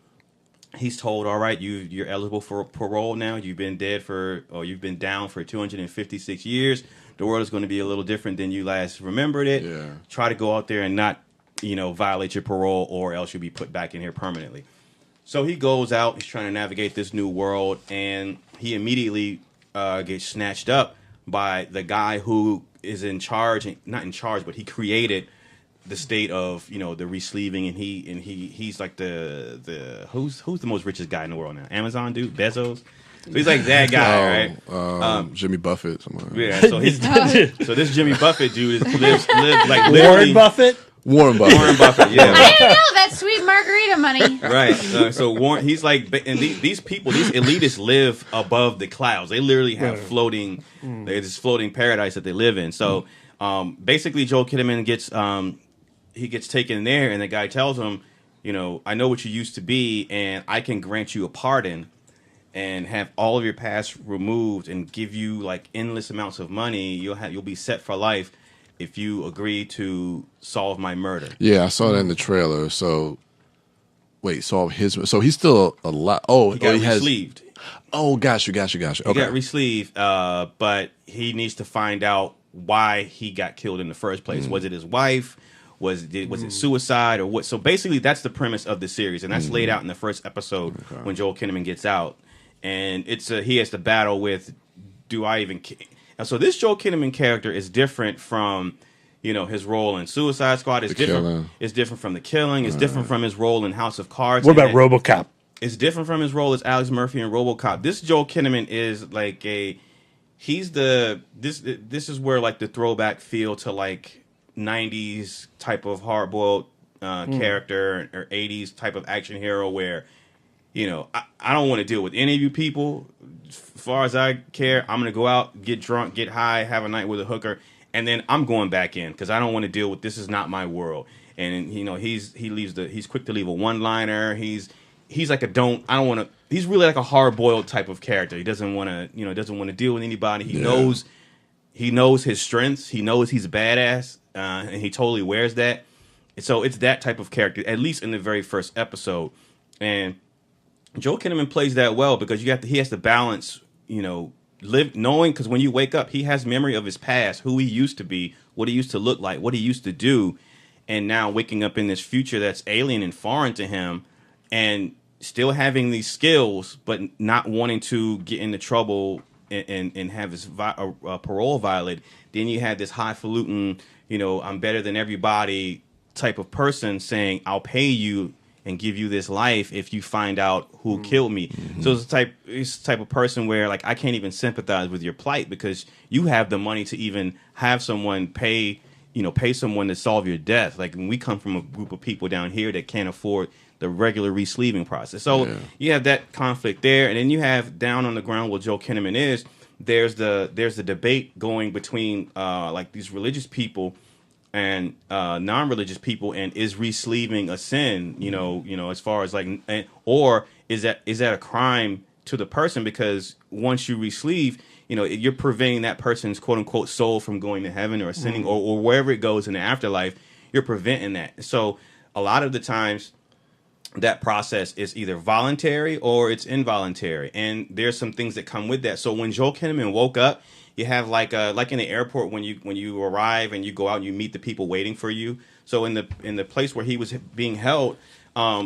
he's told, all right, you're eligible for parole now. You've been you've been down for 256 years. The world is going to be a little different than you last remembered it. Yeah. Try to go out there and not, violate your parole, or else you'll be put back in here permanently. So he goes out. He's trying to navigate this new world, and he immediately gets snatched up by the guy who is not in charge, but he created the state of the re-sleeving, and he's like the who's the most richest guy in the world now? Amazon dude, Bezos. So he's like that guy, right? Jimmy Buffett. Somewhere. Yeah. So so this Jimmy Buffett dude lives like Warren Buffett. Warren Buffett. Yeah. I didn't know that sweet margarita money. Right. So Warren, he's like, and these people, these elitists live above the clouds. They literally have floating, there's this floating paradise that they live in. So basically, Joel Kinnaman gets taken there, and the guy tells him, I know what you used to be, and I can grant you a pardon and have all of your past removed and give you like endless amounts of money. You'll be set for life if you agree to solve my murder. Yeah, I saw that in the trailer. So, wait, solve his. So he's still alive. Oh, he got he re-sleeved. Oh, got you. He got re-sleeved, but he needs to find out why he got killed in the first place. Was it his wife? Was it suicide or what? So basically, that's the premise of the series, and that's laid out in the first episode when Joel Kinnaman gets out, and he has to battle with, do I even care? And so this Joel Kinnaman character is different from, his role in Suicide Squad. It's different. It's different from The Killing. It's different from his role in House of Cards. What about RoboCop? It's different from his role as Alex Murphy in RoboCop. This Joel Kinnaman is like this is where like the throwback feel to like 90s type of hard-boiled character or 80s type of action hero where, I don't want to deal with any of you people. As far as I care, I'm going to go out, get drunk, get high, have a night with a hooker, and then I'm going back in because I don't want to deal with this. Is not my world. And, he's quick to leave a one-liner. He's like he's really like a hard-boiled type of character. He doesn't want to deal with anybody. He knows his strengths. He knows he's a badass. And he totally wears that. So it's that type of character, at least in the very first episode. And Joel Kinnaman plays that well because he has to balance, knowing, because when you wake up, he has memory of his past, who he used to be, what he used to look like, what he used to do. And now waking up in this future that's alien and foreign to him and still having these skills, but not wanting to get into trouble and have his parole violated. Then you had this highfalutin, I'm better than everybody type of person saying, I'll pay you and give you this life if you find out who killed me. So it's the type of person where like I can't even sympathize with your plight because you have the money to even have someone pay someone to solve your death. Like when we come from a group of people down here that can't afford the regular re-sleeving process. So you have that conflict there, and then you have down on the ground where Joel Kinnaman is. There's the debate going between like these religious people and non-religious people, and is re-sleeving a sin? As far as like, or is that a crime to the person? Because once you re-sleeve, you're preventing that person's quote unquote soul from going to heaven or ascending or wherever it goes in the afterlife. You're preventing that. So a lot of the times that process is either voluntary or it's involuntary, and there's some things that come with that. So when Joel Kinnaman woke up, you have like in the airport when you arrive and you go out and you meet the people waiting for you. So in the place where he was being held,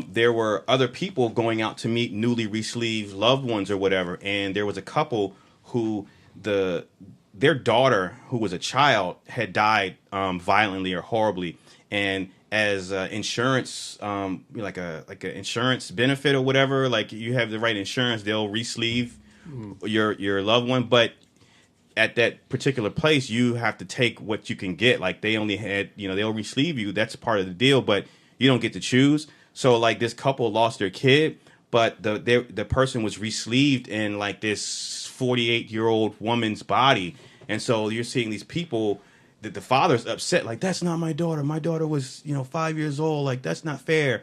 there were other people going out to meet newly re-sleeved loved ones or whatever, and there was a couple who their daughter, who was a child, had died violently or horribly, and as insurance, like a insurance benefit or whatever, like you have the right insurance, they'll re-sleeve your loved one, but at that particular place, you have to take what you can get. Like they only had, they'll re-sleeve you. That's part of the deal, but you don't get to choose. So like this couple lost their kid, but the person was re-sleeved in like this 48-year-old woman's body. And so you're seeing these people that the father's upset, like, that's not my daughter. My daughter was, 5 years old. Like, that's not fair.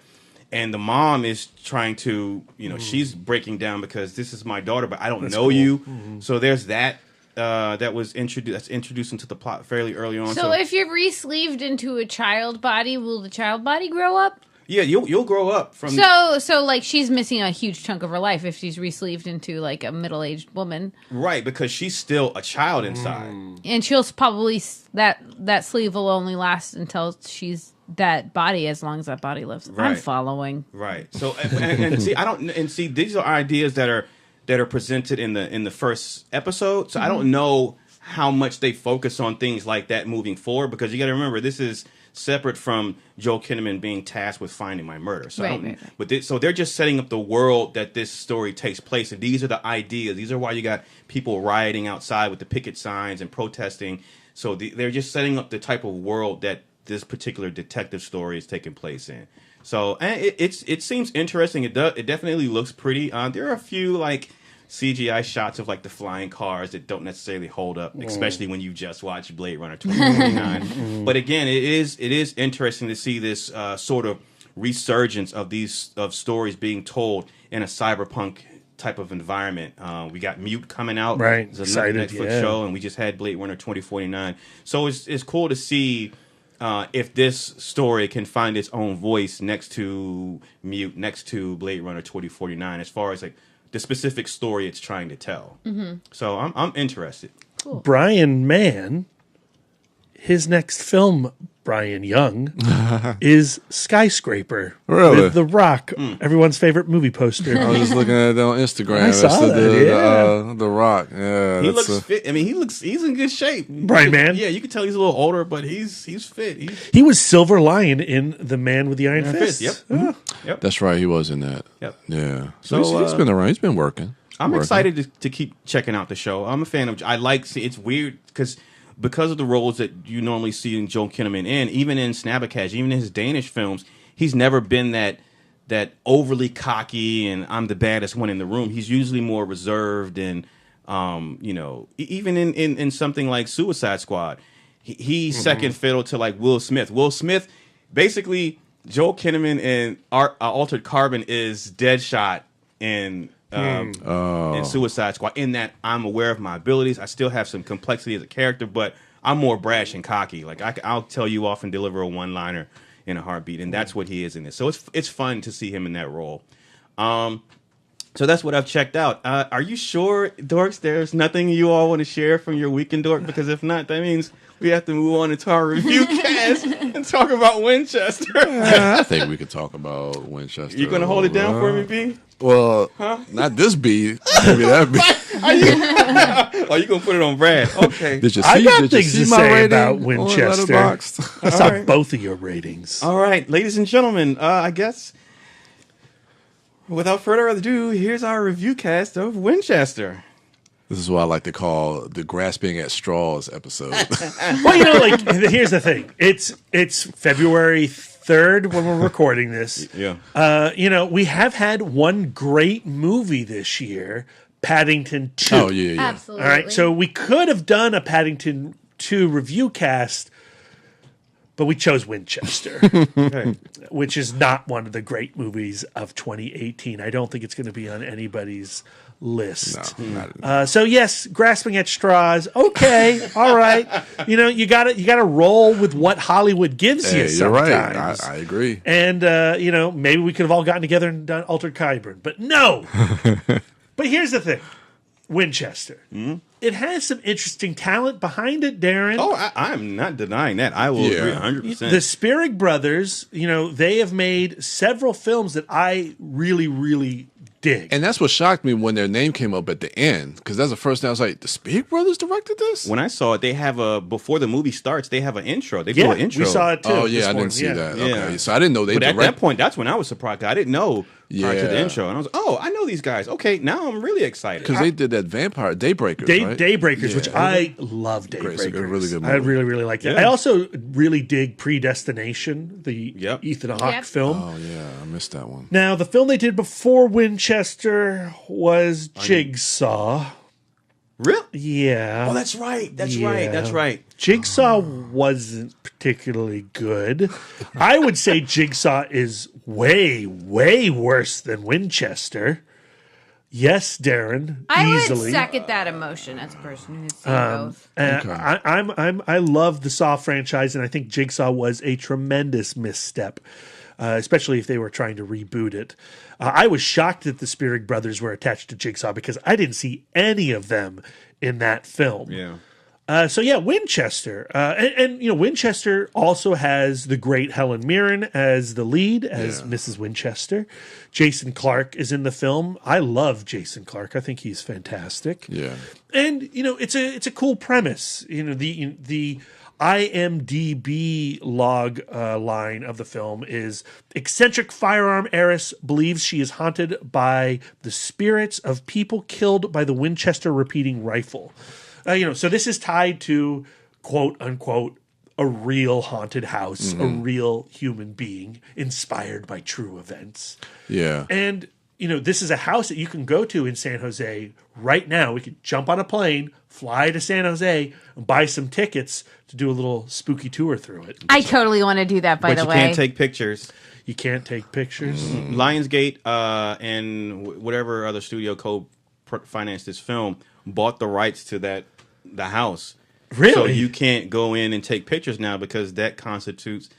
And the mom is trying to, she's breaking down because this is my daughter, but I don't know cool. you. So there's that. That's introduced into the plot fairly early on. So if you're re-sleeved into a child body, will the child body grow up? Yeah, you'll grow up from. So like she's missing a huge chunk of her life if she's re-sleeved into like a middle-aged woman, right? Because she's still a child inside, and she'll probably that sleeve will only last until she's that body, as long as that body lives. Right. I'm following. Right. So and see these are ideas that are presented in the first episode. So I don't know how much they focus on things like that moving forward, because you got to remember this is separate from Joel Kinnaman being tasked with finding my murder. So right. But so they're just setting up the world that this story takes place, and these are the ideas. These are why you got people rioting outside with the picket signs and protesting. So they're just setting up the type of world that this particular detective story is taking place in. So and it seems interesting. It definitely looks pretty. There are a few like CGI shots of like the flying cars that don't necessarily hold up, especially when you just watch Blade Runner 2049. But again, it is interesting to see this sort of resurgence of stories being told in a cyberpunk type of environment. We got Mute coming out, right? It's a Netflix show, and we just had Blade Runner 2049. So it's cool to see if this story can find its own voice next to Mute, next to Blade Runner 2049, as far as like the specific story it's trying to tell. So I'm interested. Cool. Brian Mann, his next film, Brian Young, is Skyscraper. Really? With The Rock, everyone's favorite movie poster. I was just looking at it on Instagram. I saw that, The Rock. Yeah, he looks fit. I mean, he's in good shape. Brian Mann? Yeah, you can tell he's a little older, but he's fit. He was Silver Lion in The Man with the Iron Fist. Yep. Oh. Yep. That's right. He was in that. Yep. Yeah. So he's been around. He's been working. I'm excited to keep checking out the show. I'm a fan of. It's weird because of the roles that you normally see in Joel Kinnaman in, even in Snabbercash, even in his Danish films, he's never been that overly cocky and I'm the baddest one in the room. He's usually more reserved and even in something like Suicide Squad, he's second fiddle to like Will Smith. Will Smith, basically, Joel Kinnaman in Altered Carbon is Deadshot in Suicide Squad, in that I'm aware of my abilities. I still have some complexity as a character, but I'm more brash and cocky. Like I'll tell you off and deliver a one-liner in a heartbeat, and that's what he is in this. So it's fun to see him in that role. So that's what I've checked out. Are you sure, Dorks, there's nothing you all want to share from your week in Dork? Because if not, that means we have to move on into our review cast and talk about Winchester. I think we could talk about Winchester. You going to hold it down for me, B? Well, not this B. Maybe that B. Oh, you gonna put it on Brad? Okay. Did you see, I got did you things see to my say rating about on Winchester. Letterboxd? I saw both of your ratings. All right, ladies and gentlemen, I guess without further ado, here's our review cast of Winchester. This is what I like to call the grasping at straws episode. Well, you know, like here's the thing. It's February 3rd when we're recording this. Yeah. You know, we have had one great movie this year, Paddington 2. Oh, yeah, yeah. Absolutely. All right, so we could have done a Paddington 2 review cast, but we chose Winchester, which is not one of the great movies of 2018. I don't think it's going to be on anybody's list. No, So yes, grasping at straws. Okay, all right. You know, you got to roll with what Hollywood gives you. Hey, you're right. Sometimes. I agree. And you know, maybe we could have all gotten together and done Altered Carbon, but no. But here's the thing, Winchester. It has some interesting talent behind it, Darren. Oh, I'm not denying that. I will agree 100%. The Spierig brothers, you know, they have made several films that I really, really dig. And that's what shocked me when their name came up at the end, because that's the first thing I was like, the Speak Brothers directed this? When I saw it, they have before the movie starts, they have an intro. They do Yeah, an intro. we saw it too. Oh, yeah, this I morning. didn't see Yeah. that. Yeah. Okay, so I didn't know they But at directed. that point, that's when I was surprised. I didn't know prior to the Yeah. intro. And I was like, oh, I know these guys. Okay, now I'm really excited. Because they did that Vampire Daybreakers, right? Daybreakers, which Yeah. I love Daybreakers. Great, it's a good- really good I movie. really, really like that. Yeah. I also really dig Predestination, the Ethan Hawke Yep. film. Oh, yeah, I missed that one. Now, the film they did before Winchester was Jigsaw. Really? Yeah. Oh, that's right. That's right. Yeah. That's right. Jigsaw wasn't particularly good. I would say Jigsaw is way, way worse than Winchester. Yes, Darren. I easily. would second that emotion as a person who's seen both. I love the Saw franchise, and I think Jigsaw was a tremendous misstep, especially if they were trying to reboot it. I was shocked that the Spierig brothers were attached to Jigsaw because I didn't see any of them in that film. Yeah. So yeah, Winchester, and you know, Winchester also has the great Helen Mirren as the lead, as Mrs. Winchester. Jason Clarke is in the film. I love Jason Clarke. I think he's fantastic. Yeah. And you know, it's a cool premise. You know, the IMDb log line of the film is eccentric firearm heiress believes she is haunted by the spirits of people killed by the Winchester repeating rifle. You know, so this is tied to quote unquote a real haunted house, a real human being inspired by true events. Yeah. And you know, this is a house that you can go to in San Jose right now. We could jump on a plane, fly to San Jose, and buy some tickets to do a little spooky tour through it. I totally want to do that, by But the you way. can't take pictures. You can't take pictures. Lionsgate and whatever other studio co-financed this film bought the rights to the house. Really? So you can't go in and take pictures now because that constitutes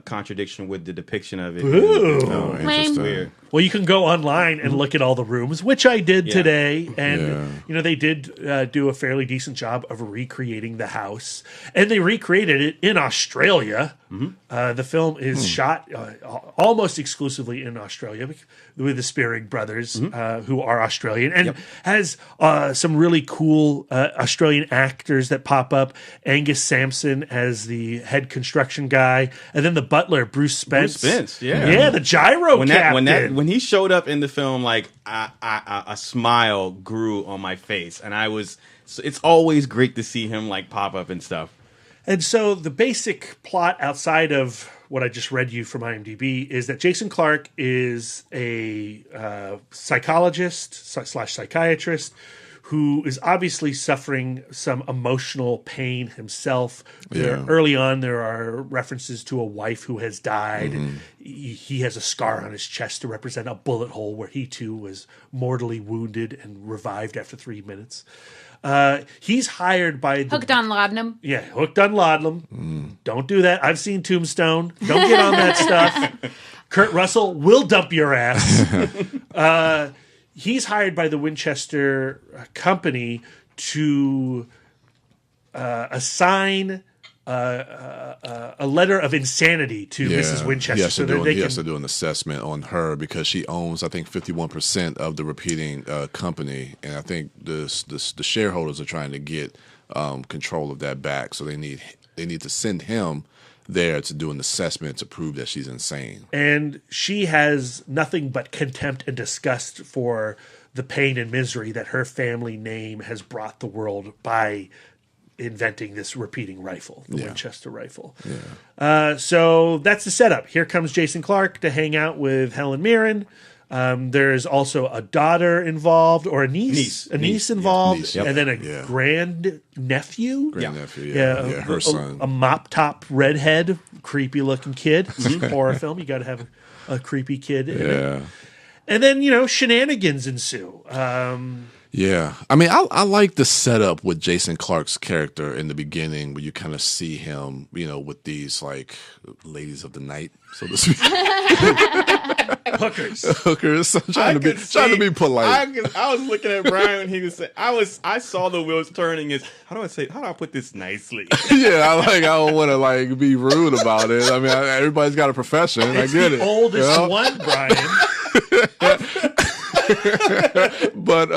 contradiction with the depiction of it. Ooh. Oh, it's just weird. Well, you can go online and look at all the rooms, which I did Yeah. today. And, Yeah. you know, they did do a fairly decent job of recreating the house. And they recreated it in Australia. The film is shot almost exclusively in Australia with the Spierig brothers, who are Australian, and has some really cool Australian actors that pop up. Angus Sampson as the head construction guy, and then the butler, Bruce Spence. Bruce Spence, yeah. Yeah, the gyro captain. When he showed up in the film, like a smile grew on my face, and it's always great to see him like pop up and stuff. And so the basic plot outside of what I just read you from IMDb is that Jason Clarke is a psychologist / psychiatrist who is obviously suffering some emotional pain himself. Early on, there are references to a wife who has died. He has a scar on his chest to represent a bullet hole where he too was mortally wounded and revived after 3 minutes. He's hired by the... Hooked on laudanum. Yeah, hooked on laudanum. Don't do that. I've seen Tombstone. Don't get on that stuff. Kurt Russell will dump your ass. He's hired by the Winchester company to assign a letter of insanity to Mrs. Winchester. He has, so to, do, that they he has can, to do an assessment on her because she owns, I think, 51% of the repeating company, and I think the shareholders are trying to get control of that back. So they need to send him there to do an assessment to prove that she's insane. And she has nothing but contempt and disgust for the pain and misery that her family name has brought the world by inventing this repeating rifle, the Winchester rifle. So that's the setup. Here comes Jason Clarke to hang out with Helen Mirren. There's also a daughter involved, or a niece involved, and then a grand nephew. Her son, a mop top redhead, creepy looking kid. Horror film, you got to have a creepy kid. In it. And then shenanigans ensue. Yeah, I mean, I like the setup with Jason Clarke's character in the beginning, where you kind of see him, with these like ladies of the night, so to speak. Hookers. Trying to be polite. I was looking at Brian when he was saying, I saw the wheels turning. How do I put this nicely? I don't want to be rude about it. I mean, everybody's got a profession. I get it. Oldest one, Brian. But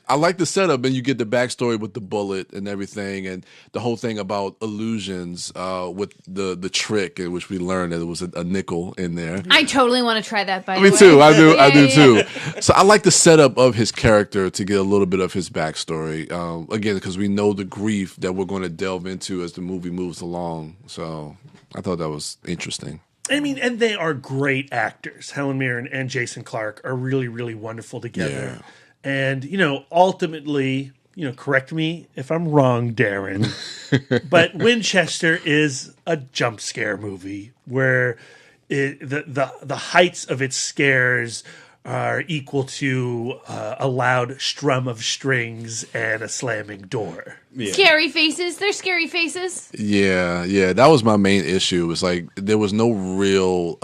I like the setup, and you get the backstory with the bullet and everything, and the whole thing about illusions with the trick, in which we learned that it was a nickel in there. I totally want to try that. By the Me way, too. I do too. So I like the setup of his character to get a little bit of his backstory. Again, because we know the grief that we're going to delve into as the movie moves along. So I thought that was interesting. I mean, and they are great actors. Helen Mirren and Jason Clarke are really, really wonderful together. And, ultimately, correct me if I'm wrong, Darren, but Winchester is a jump scare movie where the heights of its scares are equal to a loud strum of strings and a slamming door. Scary faces. They're scary faces. Yeah. That was my main issue. It was like there was no real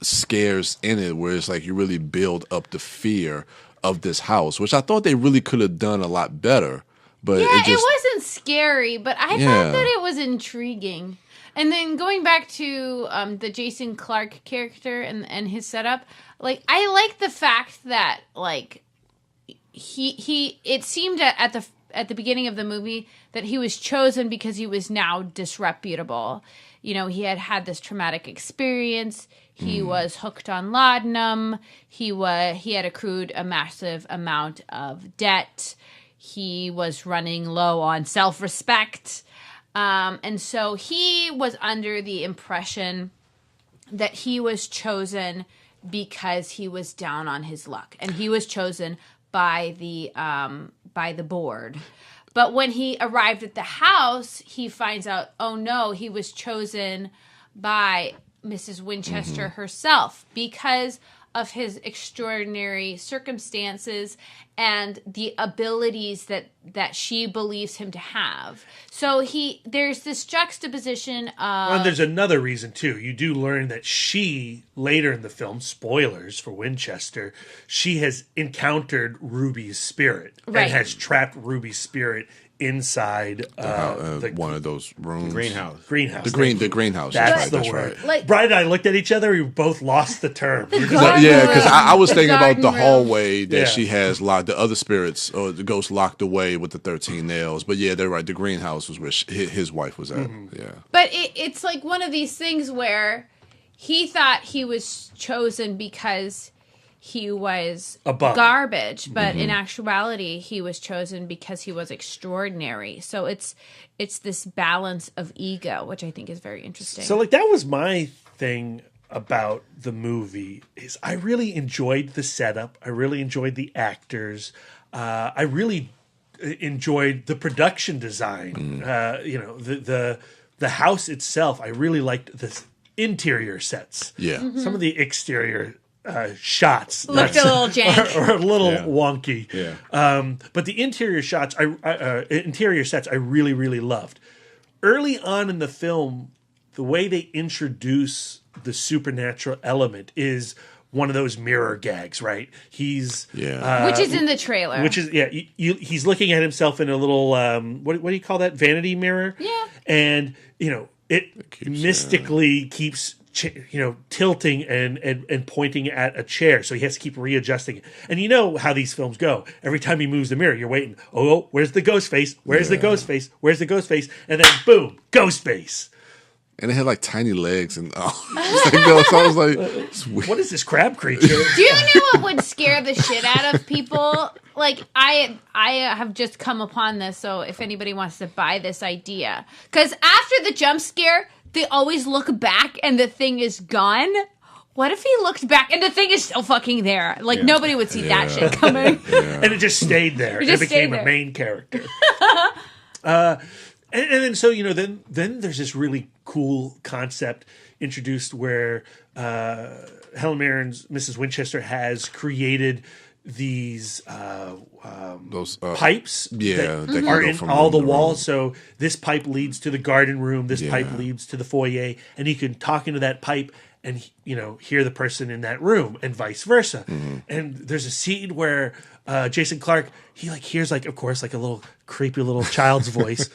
scares in it where it's like you really build up the fear of this house, which I thought they really could have done a lot better. But it wasn't scary, but I thought that it was intriguing. And then going back to the Jason Clarke character and his setup, I like the fact that he it seemed at the beginning of the movie that he was chosen because he was now disreputable. He had this traumatic experience. He was hooked on laudanum. He had accrued a massive amount of debt. He was running low on self-respect. And so he was under the impression that he was chosen because he was down on his luck, and he was chosen by the board. But when he arrived at the house, he finds out, oh no, he was chosen by Mrs. Winchester herself because of his extraordinary circumstances and the abilities that she believes him to have. So there's this juxtaposition of... And there's another reason, too. You do learn that she, later in the film, spoilers for Winchester, she has encountered Ruby's spirit and has trapped Ruby's spirit inside one of those rooms. Greenhouse. The greenhouse. That's the word. Like, Brian and I looked at each other. We both lost the term. Because I was thinking about the room. hallway that she has locked, the other spirits or the ghost locked away with the 13 nails. But yeah, they're right. The greenhouse was where his wife was at. Yeah. But it's like one of these things where he thought he was chosen because he was garbage, but in actuality, he was chosen because he was extraordinary. So it's this balance of ego, which I think is very interesting. So that was my thing about the movie is I really enjoyed the setup. I really enjoyed the actors. I really enjoyed the production design. The house itself. I really liked the interior sets. Yeah, some of the exterior shots looked a little jank or a little wonky. Yeah. But the interior shots, interior sets, I really, really loved. Early on in the film, the way they introduce the supernatural element is one of those mirror gags, right? He's which is in the trailer. Which is he's looking at himself in a little what do you call that, vanity mirror? Yeah. and it mystically keeps tilting and pointing at a chair, so he has to keep readjusting it. And you know how these films go. Every time he moves the mirror, you're waiting. Oh, where's the ghost face? Where's the ghost face? Where's the ghost face? And then boom, ghost face. And it had like tiny legs and so I was like, what is this crab creature? Do you know what would scare the shit out of people? Like I have just come upon this, so if anybody wants to buy this idea, because after the jump scare, they always look back and the thing is gone. What if he looked back and the thing is still fucking there? Like nobody would see that shit coming. And it just stayed there. It became a main character. And then so then there's this really cool concept introduced where Helen Mirren's Mrs. Winchester has created these those pipes that are in all the walls. So this pipe leads to the garden room. This pipe leads to the foyer, and you can talk into that pipe and hear the person in that room, and vice versa. And there's a scene where Jason Clarke, he hears of course a little creepy little child's voice,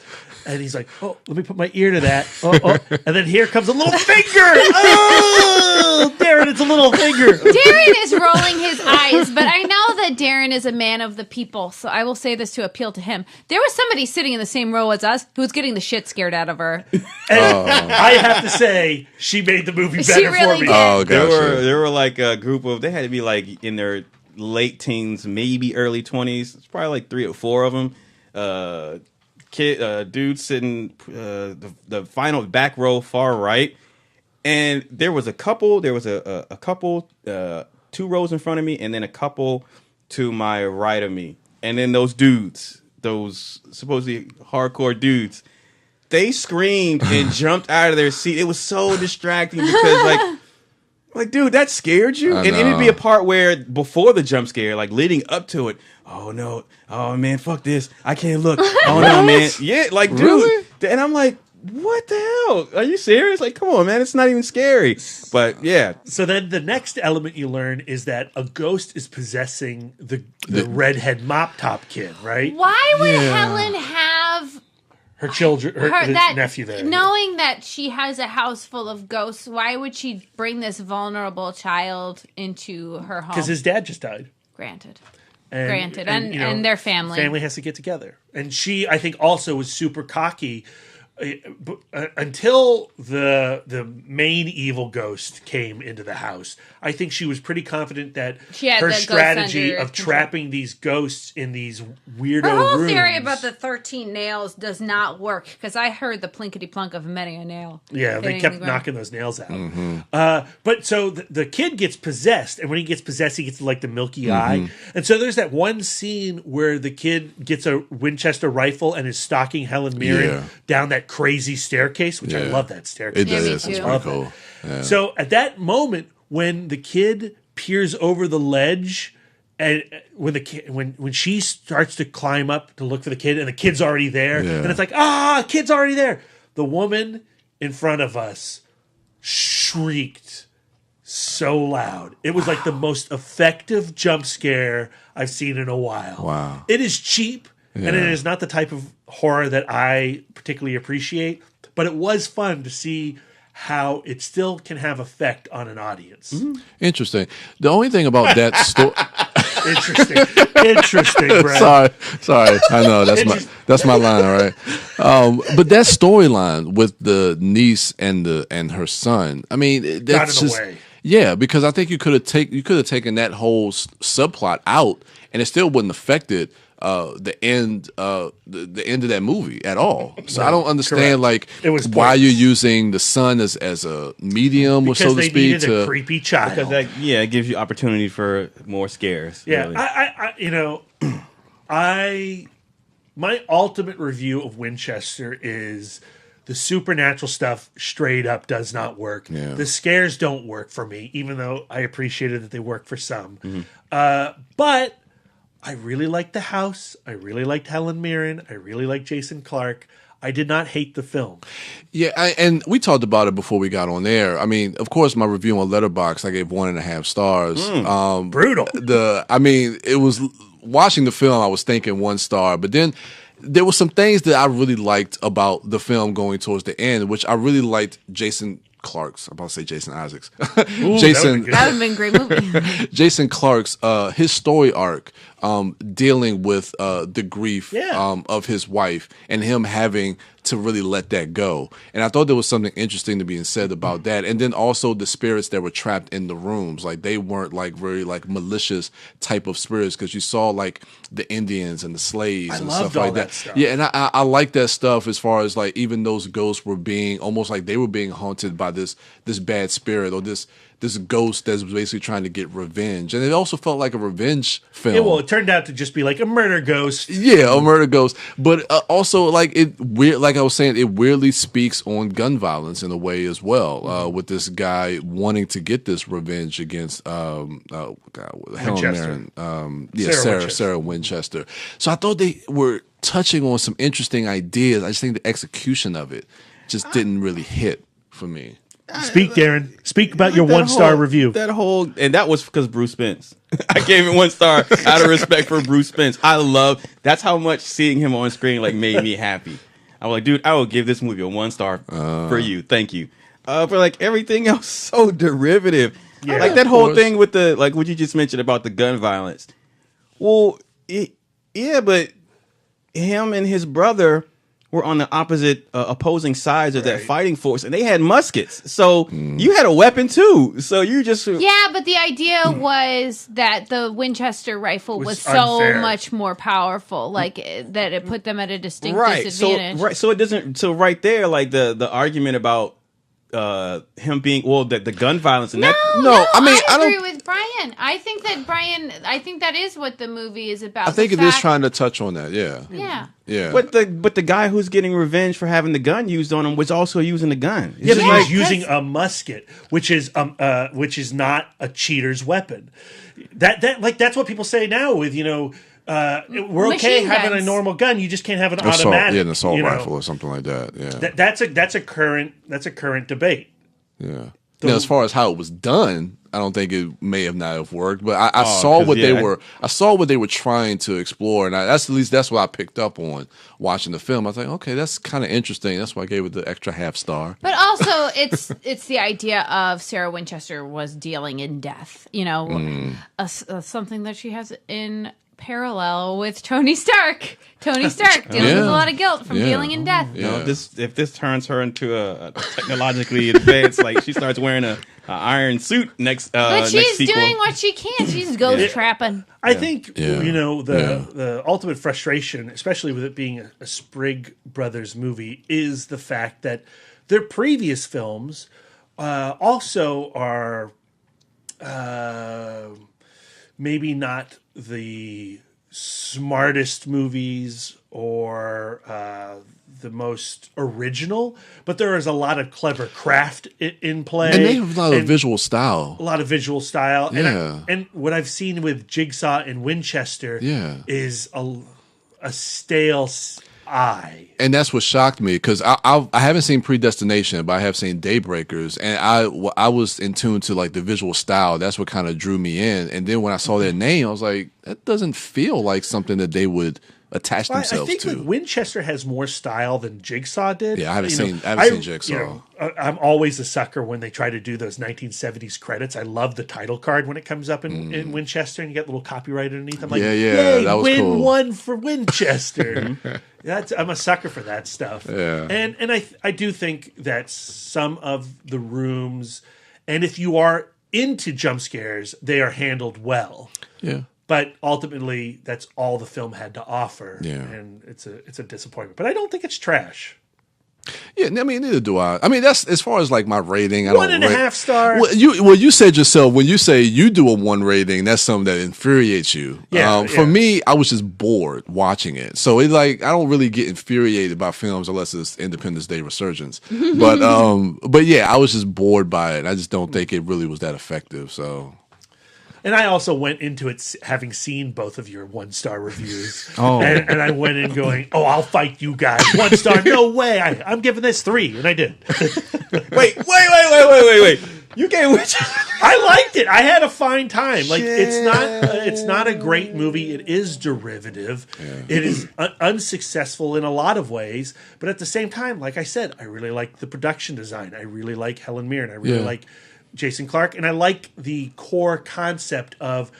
and he's like, "Oh, let me put my ear to that." Oh, and then here comes a little finger. Oh, Darren, it's a little finger. Darren is rolling his eyes, but I know that Darren is a man of the people, so I will say this to appeal to him. There was somebody sitting in the same row as us who was getting the shit scared out of her. And I have to say, she made the movie better really for me. did. Oh, gotcha. There were like a group of, they had to be like in their late teens, maybe early 20s. It's probably like 3 or 4 of them. Dude sitting the final back row far right, and there was a couple. There was a couple 2 rows in front of me, and then a couple to my right of me. And then those dudes, those supposedly hardcore dudes, they screamed and jumped out of their seat. It was so distracting because like, dude, that scared you? And it'd be a part where before the jump scare, like leading up to it, oh no, oh man, fuck this, I can't look. Oh no, man. Yeah, like, dude. Really? And I'm like, what the hell? Are you serious? Like, come on, man, it's not even scary. But yeah. So then the next element you learn is that a ghost is possessing the redhead mop top kid, right? Why would Helen have her children, her nephew there? Knowing that she has a house full of ghosts, why would she bring this vulnerable child into her home? Because his dad just died. Granted. And their family. Family has to get together. And she, I think, also was super cocky until the main evil ghost came into the house. I think she was pretty confident that her strategy of trapping these ghosts in these weirdo Her whole rooms. theory about the 13 nails does not work, because I heard the plinkety plunk of many a nail. Yeah, they kept knocking those nails out. But so the kid gets possessed, and when he gets possessed, he gets like the milky eye. And so there's that one scene where the kid gets a Winchester rifle and is stalking Helen Mirren down that crazy staircase, which I love that staircase. It is. It's pretty cool. Yeah. So at that moment, when the kid peers over the ledge, and when she starts to climb up to look for the kid, and the kid's already there, and it's like, kid's already there. The woman in front of us shrieked so loud. It was like the most effective jump scare I've seen in a while. Wow. It is cheap, and it is not the type of horror that I particularly appreciate, but it was fun to see how it still can have effect on an audience. Interesting. The only thing about that story. Interesting, Brad. Sorry. I know that's my line. All right. But that storyline with the niece and her son. I mean, that's just away. Yeah, because I think you could have taken that whole subplot out, and it still wouldn't affected the end of that movie at all. So I don't understand why you're using the son as a medium, or so to speak, needed a creepy child. Because it gives you opportunity for more scares. Yeah, really. My ultimate review of Winchester is the supernatural stuff straight up does not work. Yeah. The scares don't work for me, even though I appreciated that they work for some. But I really liked the house. I really liked Helen Mirren. I really liked Jason Clarke. I did not hate the film. Yeah, and we talked about it before we got on air. I mean, of course, my review on Letterboxd, I gave 1.5 stars. Brutal. It was watching the film, I was thinking 1 star, but then there were some things that I really liked about the film going towards the end, which I really liked Jason Clark's. I'm about to say Jason Isaacs. Jason. That would have been a great movie. Jason Clark's his story arc, dealing with the grief of his wife and him having to really let that go. And I thought there was something interesting to be said about that. And then also the spirits that were trapped in the rooms, like they weren't like very like malicious type of spirits, because you saw like the Indians and the slaves and stuff like that. Stuff. Yeah, and I like that stuff as far as like even those ghosts were being almost like they were being haunted by this bad spirit or this ghost that's basically trying to get revenge. And it also felt like a revenge film. Yeah, well, it turned out to just be like a murder ghost. Yeah, a murder ghost. But also, like like I was saying, it weirdly speaks on gun violence in a way as well, with this guy wanting to get this revenge against Helen Mirren, Sarah Winchester. So I thought they were touching on some interesting ideas. I just think the execution of it just didn't really hit for me. Speak, Darren. Speak about your 1 star review. And that was because Bruce Spence. I gave it 1 star out of respect for Bruce Spence. That's how much seeing him on screen like made me happy. I was like, dude, I will give this movie a 1 star for you. Thank you. But like everything else, so derivative. Yeah, like that whole thing with the like what you just mentioned about the gun violence. Well, but him and his brother were on the opposite opposing sides of that fighting force, and they had muskets. So you had a weapon too. So you just but the idea was that the Winchester rifle was so unfair. much more powerful, like that it put them at a distinct right. disadvantage. So it doesn't. So right there, like the argument about him being the gun violence and I agree with Brian. I think that is what the movie is about. I think it is trying to touch on that. Yeah. But the guy who's getting revenge for having the gun used on him was also using the gun. Yeah, but he's using a musket, which is not a cheater's weapon. That's what people say now with we're okay having a normal gun. You just can't have an automatic. Yeah, an assault rifle or something like that. Yeah, that's a current debate. Yeah. Now, as far as how it was done, I don't think it may have not have worked. But I saw what they were. I saw what they were trying to explore, and that's what I picked up on watching the film. I was like, okay, that's kind of interesting. That's why I gave it the extra half star. But also, it's the idea of Sarah Winchester was dealing in death. Something that she has in parallel with Tony Stark. Tony Stark dealing with a lot of guilt from dealing in death. Yeah. If this turns her into a technologically advanced, like she starts wearing a iron suit next. But she's next doing what she can. She's ghost trapping. I think the ultimate frustration, especially with it being a Sprigg Brothers movie, is the fact that their previous films also are maybe not the smartest movies or the most original, but there is a lot of clever craft in play. And they have a lot of visual style. And what I've seen with Jigsaw and Winchester is a stale eye. And that's what shocked me, because I haven't seen Predestination, but I have seen Daybreakers, and I was in tune to like the visual style. That's what kind of drew me in. And then when I saw their name, I was like, that doesn't feel like something that they would attach themselves I think to. Winchester has more style than Jigsaw did. Yeah, I haven't seen Jigsaw. I'm always a sucker when they try to do those 1970s credits. I love the title card when it comes up in Winchester, and you get a little copyright underneath. I'm like, yay, that was win cool. one for Winchester. I'm a sucker for that stuff. Yeah. And I do think that some of the rooms, and if you are into jump scares, they are handled well. Yeah. But ultimately, that's all the film had to offer, and it's a disappointment. But I don't think it's trash. Yeah, I mean, neither do I. I mean, that's as far as like my rating. I 1.5 stars. Well, you said yourself, when you say you do a 1 rating, that's something that infuriates you. For me, I was just bored watching it. So it I don't really get infuriated by films unless it's Independence Day Resurgence. But yeah, I was just bored by it. I just don't think it really was that effective. So. And I also went into it having seen both of your 1-star reviews. And I went in going, I'll fight you guys. 1 star, no way. I'm giving this 3. And I did. Wait. You gave Winchester. I liked it. I had a fine time. Like it's not a great movie. It is derivative. Yeah. It is unsuccessful in a lot of ways, but at the same time, like I said, I really like the production design. I really like Helen Mirren. I really like Jason Clarke, and I like the core concept of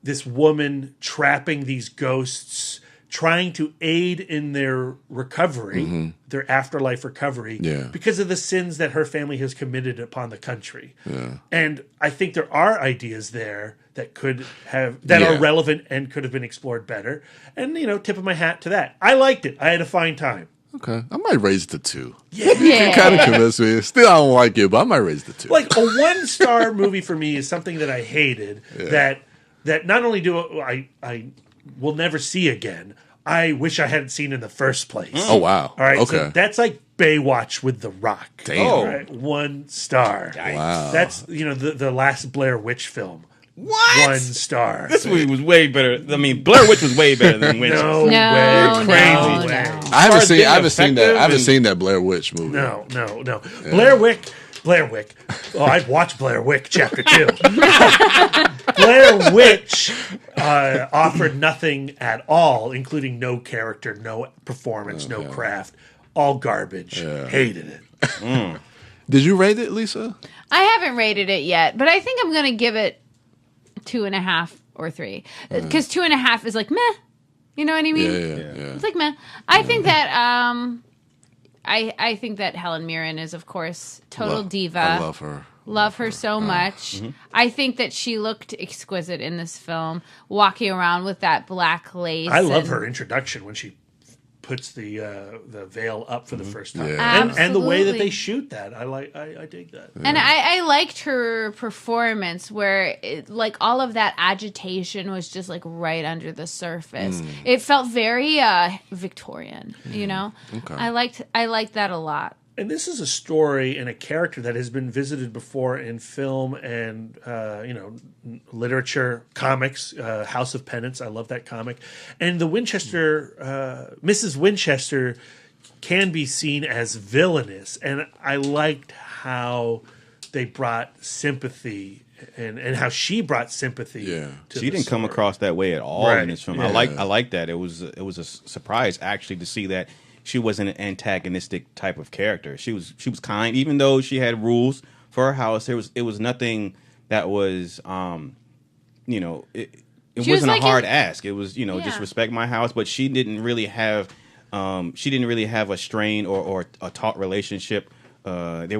this woman trapping these ghosts, trying to aid in their recovery, their afterlife recovery, because of the sins that her family has committed upon the country. Yeah. And I think there are ideas there that could have are relevant and could have been explored better. And tip of my hat to that. I liked it. I had a fine time. Okay, I might raise it to 2. Yeah. You kind of convinced me. Still, I don't like it, but I might raise it to 2. Like a 1-star movie for me is something that I hated. That not only do I will never see again. I wish I hadn't seen in the first place. Oh wow! All right, okay. So that's like Baywatch with The Rock. Damn, all right, 1 star. Wow, that's the last Blair Witch film. What? 1 star. This movie was way better. I mean, Blair Witch was way better than Winchester. No way. Crazy way. I haven't seen that. I haven't seen that Blair Witch movie. No. Yeah. Blair Wick. Oh, I'd watch Blair Wick Chapter 2. Blair Witch offered nothing at all, including no character, no performance, no craft. All garbage. Hated it. Did you rate it, Lisa? I haven't rated it yet, but I think I'm going to give it 2.5 or 3. Because 2.5 is like meh. You know what I mean? Yeah. It's like meh. I think that I think that Helen Mirren is, of course, total diva. I love her. Love her so much. I think that she looked exquisite in this film, walking around with that black lace. I love her introduction when she puts the veil up for the first time, Yeah. and the way that they shoot that, I dig that. And I liked her performance, where like all of that agitation was just like right under the surface. It felt very Victorian, you know. Okay. I liked that a lot. And this is a story and a character that has been visited before in film and literature, comics. House of Penance, I love that comic. And the Winchester, Mrs. Winchester, can be seen as villainous, and I liked how they brought sympathy and how she brought sympathy. Yeah, to she didn't come across that way at all in this film. Yeah. I like that. It was a surprise actually to see that. She wasn't an antagonistic type of character. She was kind, even though she had rules for her house. It was nothing that was, it wasn't a hard ask. It was, just respect my house. But she didn't really have a strain or a taut relationship. It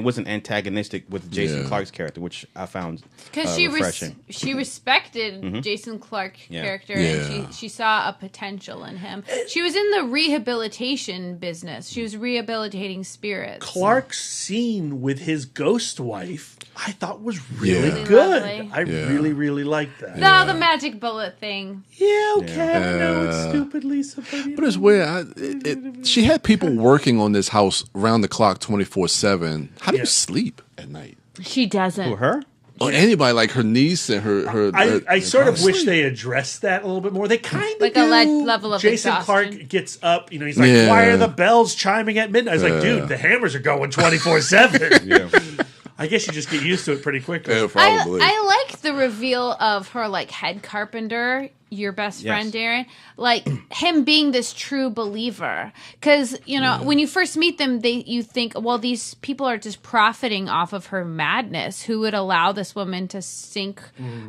wasn't antagonistic with Jason Clarke's character, which I found because refreshing. She respected Jason Clarke's character, and she saw a potential in him. She was in the rehabilitation business. She was rehabilitating spirits. Clark's scene with his ghost wife, I thought was really good. Lovely. I really liked that. No, the magic bullet thing. Yeah, okay. I know it's stupid, Lisa. But it's weird. She had people working on this house round the clock 24/7. How do you sleep at night? She doesn't. Who, her? Or anybody, like her niece and her. I sort of wish they addressed that a little bit more. They kind of like do. a level of Jason exhaustion. Clarke gets up. He's like, "Why are the bells chiming at midnight?" I was like, "Dude, the hammers are going 24/7." I guess you just get used to it pretty quickly. Yeah, probably. I like the reveal of her like head carpenter, your best friend Darren, like him being this true believer. Because when you first meet them, you think, well, these people are just profiting off of her madness. Who would allow this woman to sink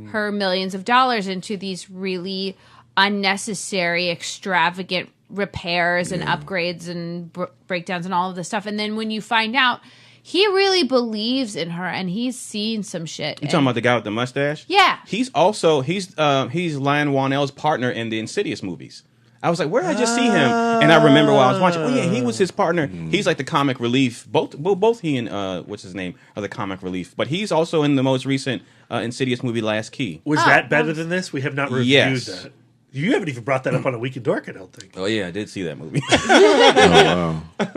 her millions of dollars into these really unnecessary, extravagant repairs and upgrades and breakdowns and all of this stuff? And then when you find out, he really believes in her, and he's seen some shit. You talking about the guy with the mustache? Yeah. He's Lion Whannell's partner in the Insidious movies. I was like, where did I just see him? And I remember while I was watching, he was his partner. He's like the comic relief. Both he and what's his name are the comic relief. But he's also in the most recent Insidious movie, Last Key. Was that better than this? We have not reviewed that. You haven't even brought that up on a Week in Dork, I don't think. Oh, yeah, I did see that movie. Oh, wow.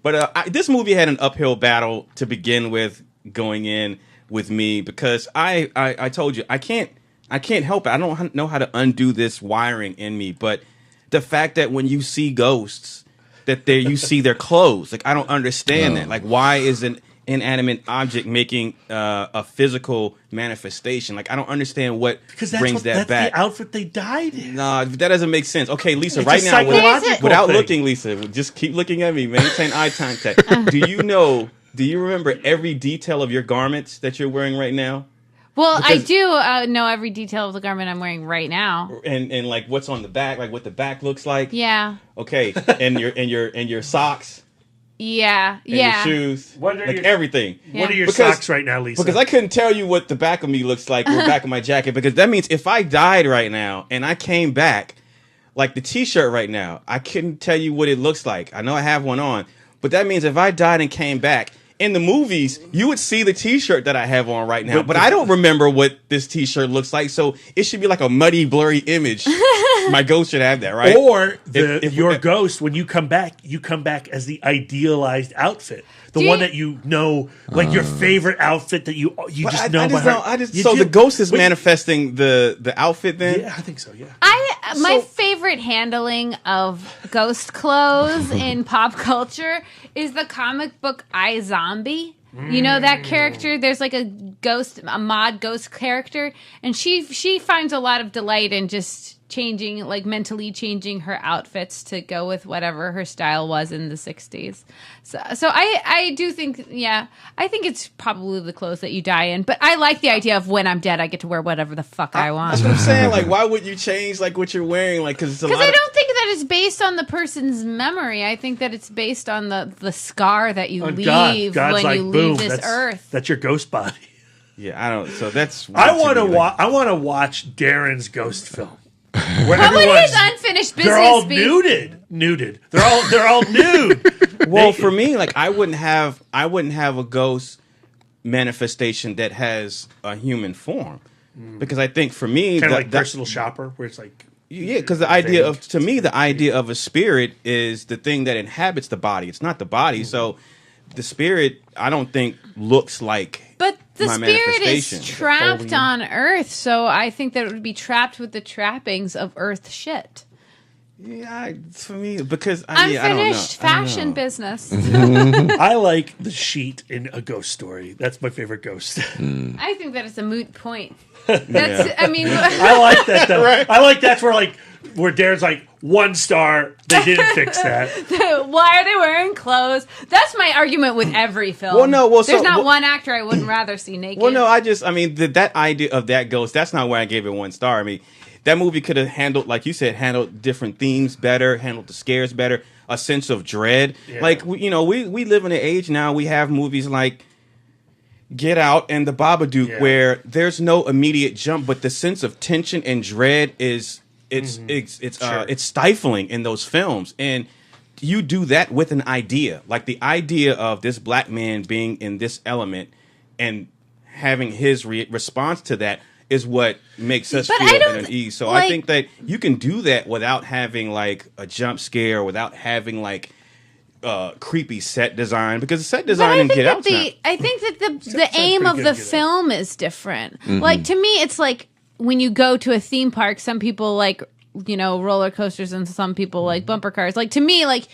But this movie had an uphill battle to begin with going in with me because I told you, I can't help it. I don't know how to undo this wiring in me. But the fact that when you see ghosts, that you see their clothes. Like, I don't understand that. Like, why isn't inanimate object making a physical manifestation. Like I don't understand what brings that back. The outfit they died in. Nah, that doesn't make sense. Okay, Lisa, It's right a now, psychological without thing. looking, Lisa, just keep looking at me, maintain eye contact. Do you remember every detail of your garments that you're wearing right now? Well, I do know every detail of the garment I'm wearing right now. And like what's on the back, like what the back looks like. Yeah. Okay, and your socks. Yeah. And your shoes. Everything. What are your socks right now, Lisa? Because I couldn't tell you what the back of me looks like or the back of my jacket, because that means if I died right now and I came back, like the t-shirt right now, I couldn't tell you what it looks like. I know I have one on, but that means if I died and came back, in the movies, you would see the t-shirt that I have on right now, but I don't remember what this t-shirt looks like, so it should be like a muddy, blurry image. My ghost should have that, right? Or your ghost, when you come back as the idealized outfit. The one that you know, like your favorite outfit that you just know by heart. So the ghost is manifesting the outfit then? Yeah, I think so, yeah. My favorite handling of ghost clothes in pop culture is the comic book iZombie. You know that character? There's like a mod ghost character, and she finds a lot of delight in just mentally changing her outfits to go with whatever her style was in the 60s. So I do think, I think it's probably the clothes that you die in, but I like the idea of when I'm dead, I get to wear whatever the fuck I want. That's what I'm saying. Like, why would you change like what you're wearing? Like, because I don't think that it's based on the person's memory. I think that it's based on the scar that you leave God's when you leave this earth. That's your ghost body. Yeah, I don't. So that's. I want to watch Darren's ghost film. What would his unfinished business they're all be? Nuded. They're all nude. Well, for me, like I wouldn't have a ghost manifestation that has a human form, because I think for me, kind of like Personal Shopper, where it's like because the idea of a spirit is the thing that inhabits the body. It's not the body, so the spirit I don't think looks like. But the my spirit is manifestation. trapped on Earth, so I think that it would be trapped with the trappings of Earth shit. Yeah, for me, because I don't know. Unfinished fashion business. I like the sheet in A Ghost Story. That's my favorite ghost. I think that it's a moot point. I mean, I like that though. Right. I like that's where Darren's like 1 star. They didn't fix that. Why are they wearing clothes? That's my argument with every film. There's not one actor I wouldn't rather see naked. Well, no, that idea of that ghost. That's not where I gave it 1 star. I mean, that movie could have handled, like you said, handled different themes better, handled the scares better, a sense of dread. Yeah. Like we live in an age now. We have movies like Get Out and The Babadook, where there's no immediate jump, but the sense of tension and dread is it's stifling in those films. And you do that with an idea, like the idea of this black man being in this element and having his response to that is what makes us feel at ease. So I think that you can do that without having like a jump scare, without having like creepy set design, because the set design in Get Out. I think that the aim of the film is different. Like to me, it's like when you go to a theme park, some people like roller coasters and some people like bumper cars. Like to me, like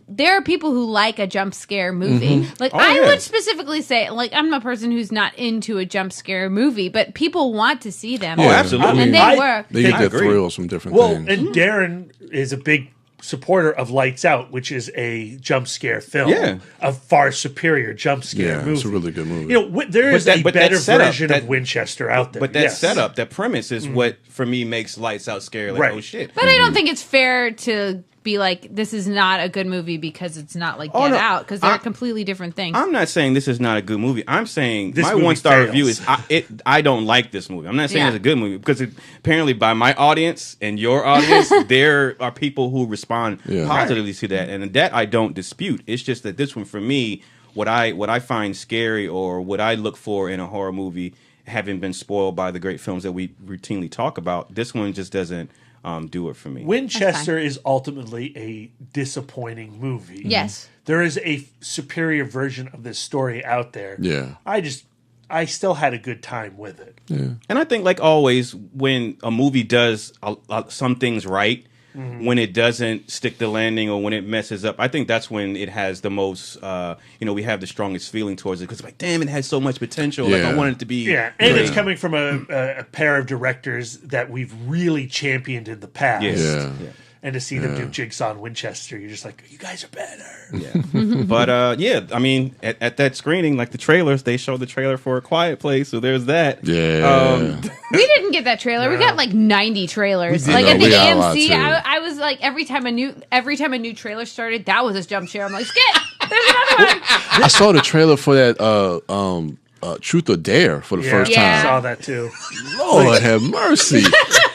there are people who like a jump scare movie. Like I would specifically say, like I'm a person who's not into a jump scare movie, but people want to see them. Oh, absolutely, and they work. They get their thrills from different things. And Darren is a big supporter of Lights Out, which is a jump scare film. Yeah. A far superior jump scare movie. It's a really good movie. There is a better version of Winchester out there. But that setup, that premise is what, for me, makes Lights Out scary. Like, oh, shit. But I don't think it's fair to be like, this is not a good movie because it's not like Get Out, because they're completely different things. I'm not saying this is not a good movie. I'm saying my 1-star review is I don't like this movie. I'm not saying it's a good movie, because apparently by my audience and your audience, there are people who respond positively to that, and that I don't dispute. It's just that this one, for me, what I find scary or what I look for in a horror movie, having been spoiled by the great films that we routinely talk about, this one just doesn't do it for me. Winchester is ultimately a disappointing movie. Yes. There is a superior version of this story out there. Yeah. I still had a good time with it. Yeah. And I think, like always, when a movie does some things right, when it doesn't stick the landing or when it messes up, I think that's when it has the most, we have the strongest feeling towards it because like, damn, it has so much potential. Like I want it to be. Yeah, and it's coming from a pair of directors that we've really championed in the past. Yeah. And to see them do Jigsaw and Winchester, you're just like, you guys are better. Yeah. But I mean, at that screening, like the trailers, they showed the trailer for A Quiet Place, so there's that. Yeah. We didn't get that trailer. We got like 90 trailers. Like at the AMC, I was like every time a new trailer started, that was a jump scare. I'm like, skip. There's another one. I saw the trailer for that Truth or Dare for the first time. I saw that too. Lord have mercy.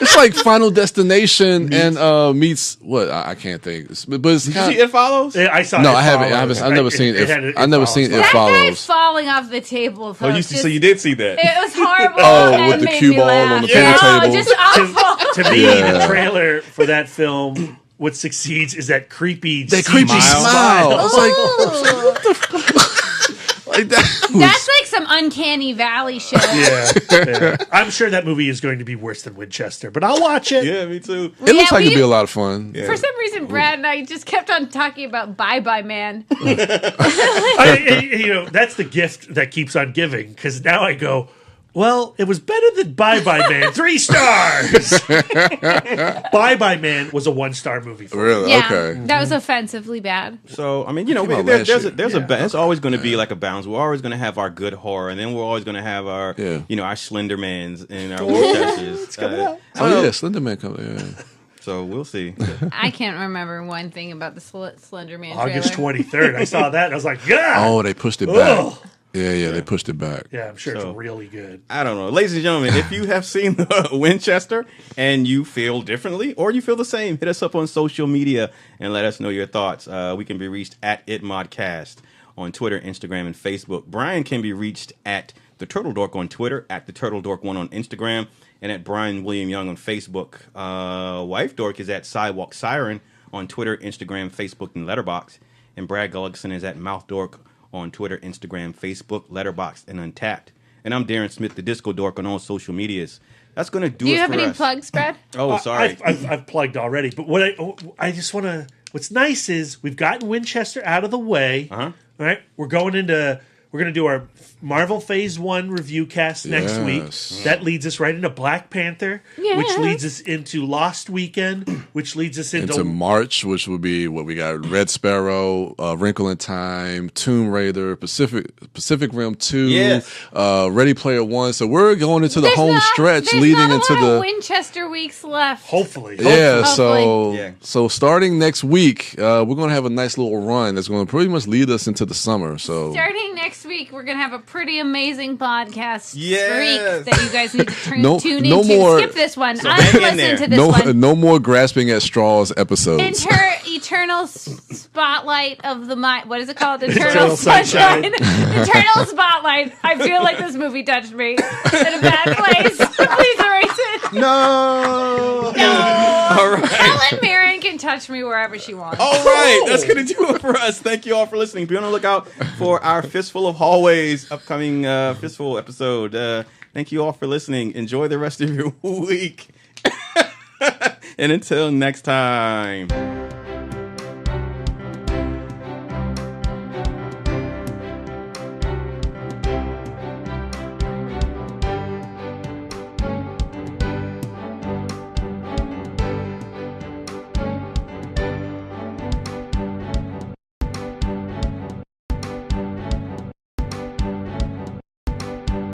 It's like Final Destination and meets what I can't think. But it's Did you see It Follows? Yeah, I saw. No, It I haven't. Follows. I've never seen it. I've never seen It That guy Follows. falling off the table. Oh, so you did see that? It was horrible. Oh, and with the made cue me ball laugh. on the pool table. Just awful. To me, the trailer for that film, what succeeds is that creepy Creepy smile. I was like, what the fuck? Like That's like some uncanny valley shit. Yeah. I'm sure that movie is going to be worse than Winchester, but I'll watch it. Yeah, me too. It looks like it'd be a lot of fun. For some reason, Brad and I just kept on talking about Bye Bye Man. That's the gift that keeps on giving, because now I go, well, it was better than Bye Bye Man. 3 stars. Bye Bye Man was a 1-star movie for me. Really? Yeah, Okay. that was offensively bad. So I mean, there's always going to be like a balance. We're always going to have our good horror, and then we're always going to have our our Slendermans and our Winchesters. Oh yeah, Slender Man coming. Yeah. So we'll see. I can't remember one thing about the Slender Man August trailer. 23rd. I saw that and I was like, God. Oh, they pushed it back. Yeah, they pushed it back. Yeah, I'm sure it's really good. I don't know. Ladies and gentlemen, if you have seen Winchester and you feel differently or you feel the same, hit us up on social media and let us know your thoughts. We can be reached at ItModcast on Twitter, Instagram, and Facebook. Brian can be reached at The Turtle Dork on Twitter, at The Turtle Dork 1 on Instagram, and at Brian William Young on Facebook. Wife Dork is at Sidewalk Siren on Twitter, Instagram, Facebook, and Letterboxd. And Brad Gullickson is at Mouth Dork on Twitter, Instagram, Facebook, Letterboxd, and Untapped. And I'm Darren Smith, the Disco Dork, on all social medias. That's going to do it for us. Do you have any plugs, Brad? Oh, sorry. I've plugged already, but what I just want to. What's nice is we've gotten Winchester out of the way. All right, we're going to do our Marvel Phase 1 review cast next week. That leads us right into Black Panther, which leads us into Lost Weekend, which leads us into March, which will be what we got: Red Sparrow, Wrinkle in Time, Tomb Raider, Pacific Rim 2, Ready Player One. So we're going into the home stretch leading into the Winchester weeks left. Hopefully. So starting next week, we're going to have a nice little run that's going to pretty much lead us into the summer. So starting next week, we're going to have a pretty amazing podcast streak Yes. that you guys need to tune no into. more- Skip this one. So hang in there. Unlisten to this one. no more grasping at straws episodes. Eternal spotlight of the mind. What is it called? Eternal Sunshine. Eternal spotlight. I feel like this movie touched me in a bad place. Please erase it. No. No. All right. Helen Mirren can touch me wherever she wants. All right, that's going to do it for us. Thank you all for listening. Be on the lookout for our Fistful of Hallways upcoming Fistful episode. Thank you all for listening. Enjoy the rest of your week. And until next time.